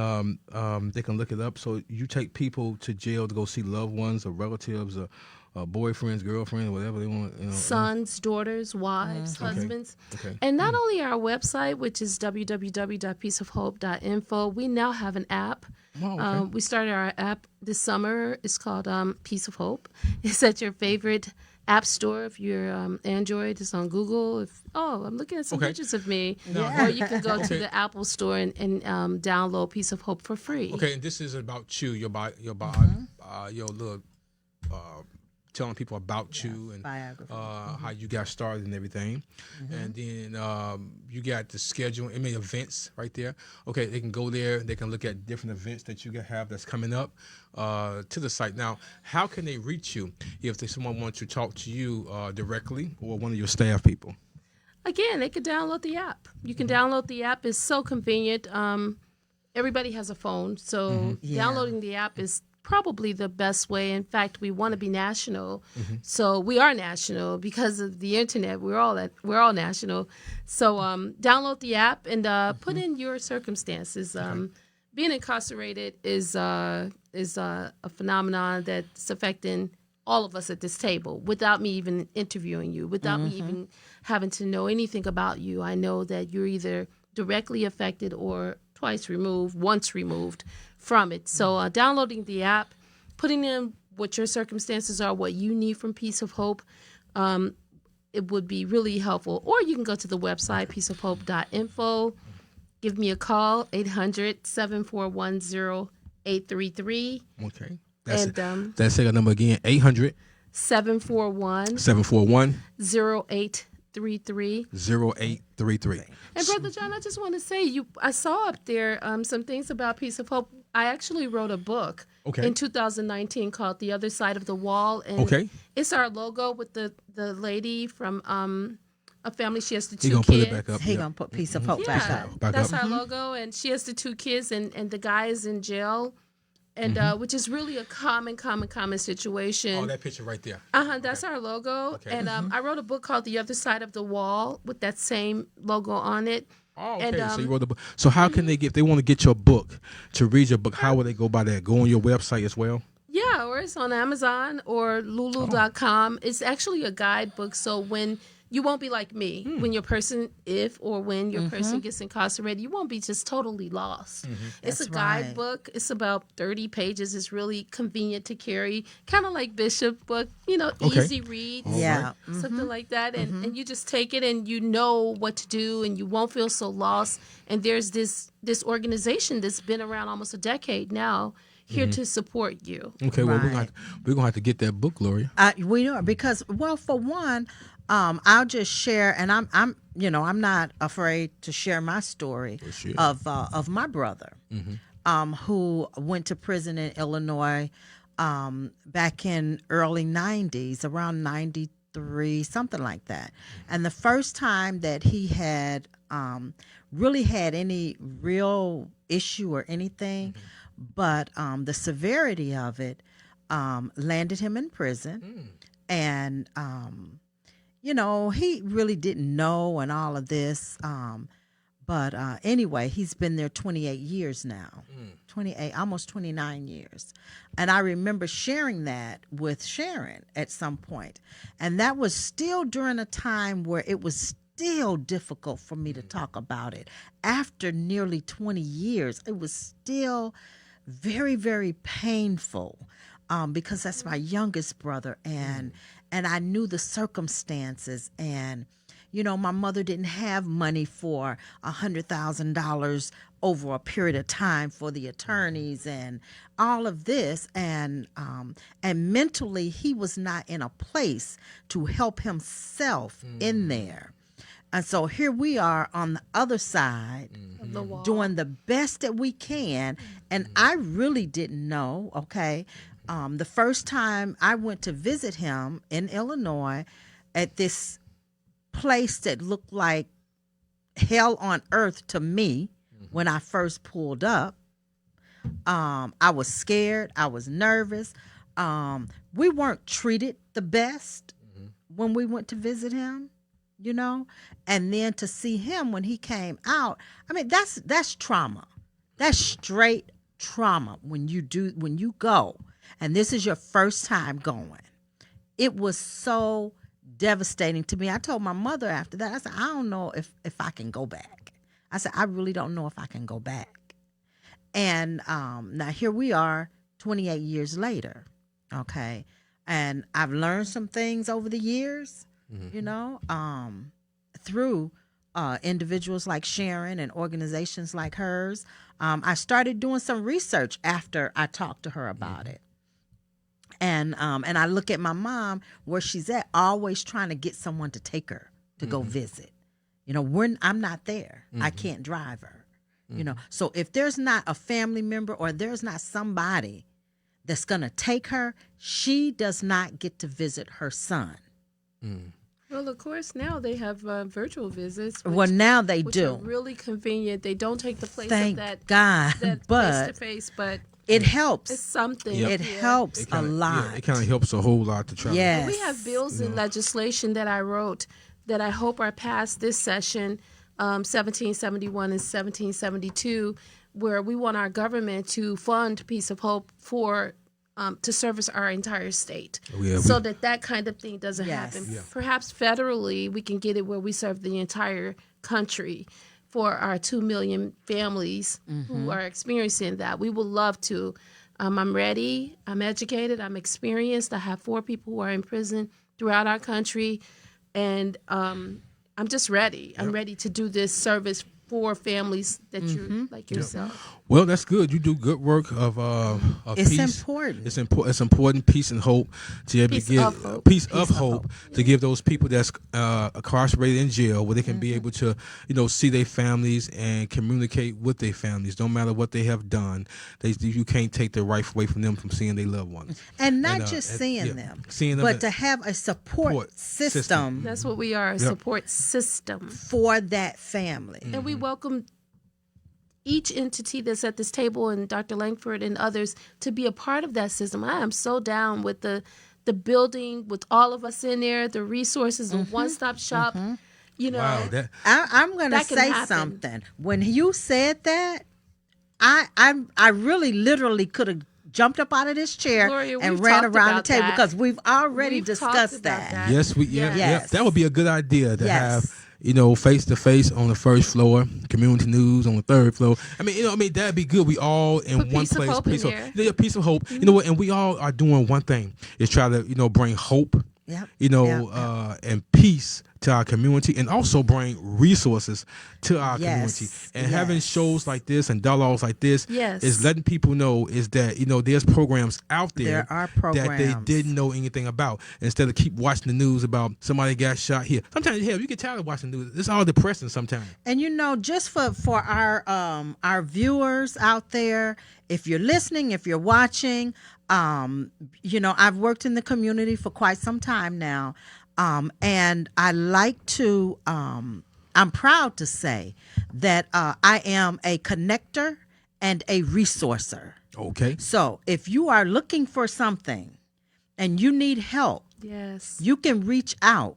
they can look it up. So you take people to jail to go see loved ones or relatives or boyfriends, girlfriends, whatever they want. Sons, daughters, wives, husbands. Okay. And not only our website, which is www.peaceofhope.info, we now have an app. Oh, okay. We started our app this summer. It's called Piece of Hope. It's at your favorite app store. If you're Android, it's on Google. I'm looking at some pictures of me. Or you can go to the Apple store and download Piece of Hope for free. Okay, and this is about you, your little telling people about you and how you got started and everything. And then you got the schedule, events right there. Okay, they can go there. They can look at different events that you have that's coming up to the site. Now, how can they reach you if someone wants to talk to you directly or one of your staff people? Again, they could download the app. You can download the app. It's so convenient. Everybody has a phone, so downloading the app is probably the best way. In fact, we want to be national, so we are national because of the internet. We're all national. So download the app and put in your circumstances. Being incarcerated is a phenomenon that's affecting all of us at this table. Without me even interviewing you, without me even having to know anything about you, I know that you're either directly affected or once removed from it. So downloading the app, putting in what your circumstances are, what you need from Piece of Hope, it would be really helpful. Or you can go to the website, peaceofhope.info. Give me a call, 800-741-0833. Okay. That's the number again, 800 741 0833. 0833. And Brother John, I just want to say, I saw up there some things about Piece of Hope. I actually wrote a book in 2019 called The Other Side of the Wall. And it's our logo with the lady from a family. She has the 2 kids. Put it back up. He gonna put Piece of Hope back up. That's our logo. And she has the 2 kids, and the guy is in jail. And which is really a common situation. Oh, that picture right there. That's our logo. Okay. And I wrote a book called The Other Side of the Wall with that same logo on it. Oh, okay. And, so you wrote the book. So how can they if they want to get your book, to read your book, how will they go by that? Go on your website as well? Yeah, or it's on Amazon or Lulu.com. It's actually a guidebook. So when you won't be like me when your person gets incarcerated. You won't be just totally lost. It's a guidebook. It's about 30 pages. It's really convenient to carry, kind of like Bishop book, easy read, something like that. And you just take it and you know what to do and you won't feel so lost. And there's this organization that's been around almost a decade now, here to support you. Okay, well, we're gonna have to get that book, Gloria. We are, because, well, for one, I'll just share, and I'm not afraid to share my story of my brother, who went to prison in Illinois back in early 90s, around 93, something like that. And the first time that he had really had any real issue or anything, but the severity of it landed him in prison, and he really didn't know and all of this. But anyway, he's been there 28 years now, 28, almost 29 years. And I remember sharing that with Sharon at some point. And that was still during a time where it was still difficult for me to talk about it. After nearly 20 years, it was still very, very painful. Because that's my youngest brother, and I knew the circumstances, and my mother didn't have money for $100,000 over a period of time for the attorneys and all of this, and mentally he was not in a place to help himself in there. And so here we are on the other side, the wall, doing the best that we can, and I really didn't know, the first time I went to visit him in Illinois at this place that looked like hell on earth to me when I first pulled up, I was scared. I was nervous. We weren't treated the best when we went to visit him, and then to see him when he came out. I mean, that's trauma. That's straight trauma when you go. And this is your first time going. it was so devastating to me. I told my mother after that, I said, I don't know if I can go back. I said, I really don't know if I can go back. And now here we are 28 years later, okay? And I've learned some things over the years, you know, through individuals like Sharon and organizations like hers. I started doing some research after I talked to her about it. And I look at my mom where she's at, always trying to get someone to take her to go visit. You know, I'm not there. I can't drive her. You know, so if there's not a family member or there's not somebody that's going to take her, she does not get to visit her son. Well, of course, now they have virtual visits. Well, now they which do. Are really convenient. They don't take the place Thank of that, God, that but face-to-face, but it helps. it's something. It helps a lot. Yeah, it kind of helps a whole lot to travel. Yes. We have bills and legislation that I wrote that I hope are passed this session, 1771 and 1772, where we want our government to fund Piece of Hope for to service our entire state, so that kind of thing doesn't happen. Yeah. Perhaps federally, we can get it where we serve the entire country for our 2 million families who are experiencing that. We would love to. I'm ready. I'm educated. I'm experienced. I have 4 people who are in prison throughout our country, and I'm just ready. I'm ready to do this service for families that you like yourself. Well, that's good. You do good work of It's peace. important. It's important. It's important. Peace and hope to be able Peace to give of hope. peace of hope to give those people that's incarcerated in jail, where they can be able to, you know, see their families and communicate with their families. No matter what they have done, you can't take the right away from them from seeing their loved ones. And not just seeing them, but to have a support system That's what we are, a support system. for that family. And we welcome each entity that's at this table, and Dr. Langford and others, to be a part of that system. I am so down with the building, with all of us in there, the resources, a one-stop shop. You know, Wow, I'm going to that can say happen. something. When you said that, I really literally could have jumped up out of this chair Gloria, and we've ran talked around the about table that. because we've already We've talked discussed about that. yes, Yes. that would be a good idea to Yes. have, you know, face to face on the first floor, community news on the third floor. That'd be good. We all in Put one Piece of place. Hope in there. Yeah, Piece of hope. You know what? And we all are doing one thing: is try to, you know, bring hope, Yep. and peace to our community, and also bring resources to our community. And having shows like this and dialogues like this is letting people know is that, you know, there's programs out there, There are that they programs. didn't know anything about. Instead of keep watching the news about somebody got shot here. Sometimes, hell, you get tired of watching the news. It's all depressing sometimes. And you know, just for our viewers out there, if you're listening, if you're watching, you know, I've worked in the community for quite some time now, and I like to. I'm proud to say that I am a connector and a resourcer. Okay. So if you are looking for something and you need help, Yes. you can reach out.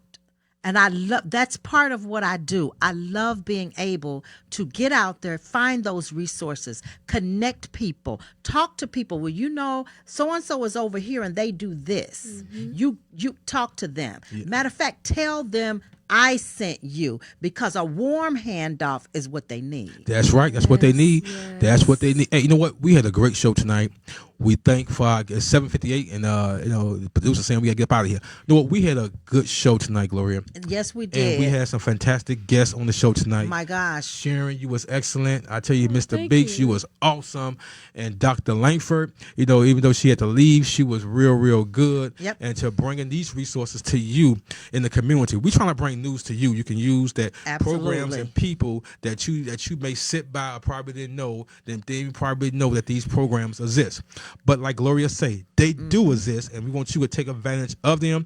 And I love, that's part of what I do. I love being able to get out there, find those resources, connect people, talk to people. Well, you know, so-and-so is over here and they do this. You talk to them. Matter of fact, tell them I sent you, because a warm handoff is what they need. That's right. That's what they need. That's what they need. Hey, you know what? We had a great show tonight. We thank for our 7:58, and you know, the producer saying we gotta get up out of here. You know what? We had a good show tonight, Gloria. Yes, we did. And we had some fantastic guests on the show tonight. My gosh. Sharon, you was excellent. I tell you, Mr. thank Beeks, you was awesome. And Dr. Langford, you know, even though she had to leave, she was real, real good. Yep. And to bringing these resources to you in the community. We trying to bring news to you. You can use that programs Absolutely. and people that you may sit by or probably didn't know, then they probably know that these programs exist. But like Gloria say, they do exist, and we want you to take advantage of them.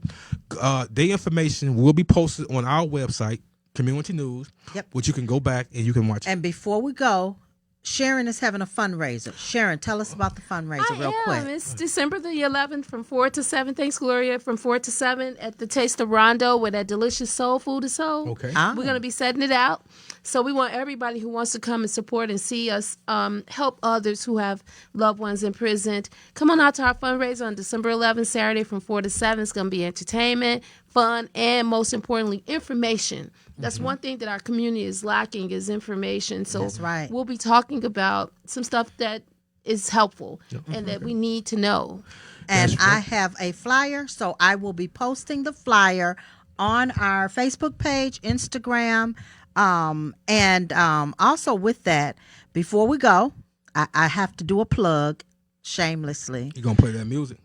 Their information will be posted on our website, Community News, Yep. which you can go back and you can watch. And before we go, Sharon is having a fundraiser. Sharon, tell us about the fundraiser real quick. It's December the 11th from 4 to 7. Thanks, Gloria. From 4 to 7 at the Taste of Rondo, where that delicious soul food is sold. Okay. Ah. We're going to be setting it out. So we want everybody who wants to come and support and see us help others who have loved ones imprisoned. Come on out to our fundraiser on December 11th, Saturday from 4 to 7. It's going to be entertainment, fun, and most importantly, information. That's one thing that our community is lacking is information. So That's right. we'll be talking about some stuff that is helpful and that we need to know. And I have a flyer, so I will be posting the flyer on our Facebook page, Instagram, and also with that, before we go, I have to do a plug shamelessly. You gonna play that music?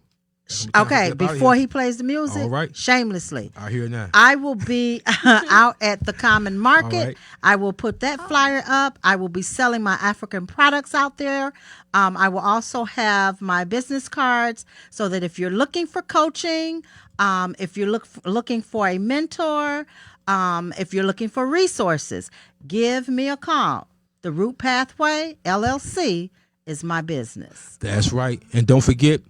Okay, before he plays the music, All right. shamelessly. I hear it now. I will be out at the Common Market. All right. I will put that flyer up. I will be selling my African products out there. I will also have my business cards so that if you're looking for coaching, if you're looking for a mentor, if you're looking for resources, give me a call. The Root Pathway, LLC, is my business. That's right. And don't forget,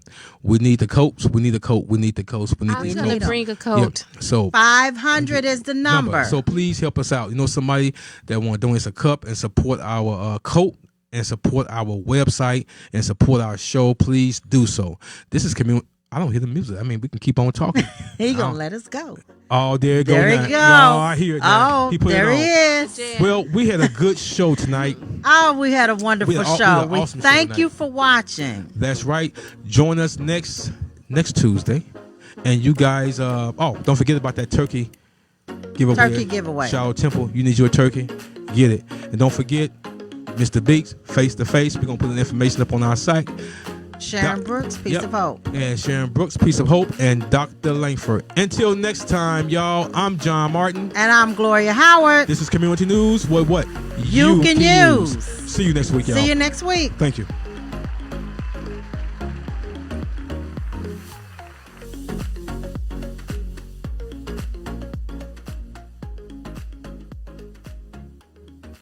we need the coats. We need the coat. We need the coats. We need I'm these going to coats. bring a coat. Yeah. So 500 is the number. So please help us out. You know, somebody that want to donate us a cup and support our coat and support our website and support our show, please do so. This is community. I don't hear the music. I mean, we can keep on talking. He gonna let us go. Oh, there you go. There now. he go. No, I hear it now. Oh, He put there it on. he is. Well, we had a good show tonight. Oh, we had a wonderful show. an We awesome show thank tonight. you for watching. That's right. Join us next Tuesday. And you guys, don't forget about that turkey giveaway. Turkey giveaway. Shiloh Temple, you need your turkey. Get it. And don't forget, Mr. Beaks, Face to Face. We're going to put the information up on our site. Sharon Brooks, Piece Yep. of Hope. And Sharon Brooks, Piece of Hope. And Dr. Langford. Until next time, y'all, I'm John Martin. And I'm Gloria Howard. This is Community News. What You can use. See you next week, y'all. See you next week. Thank you.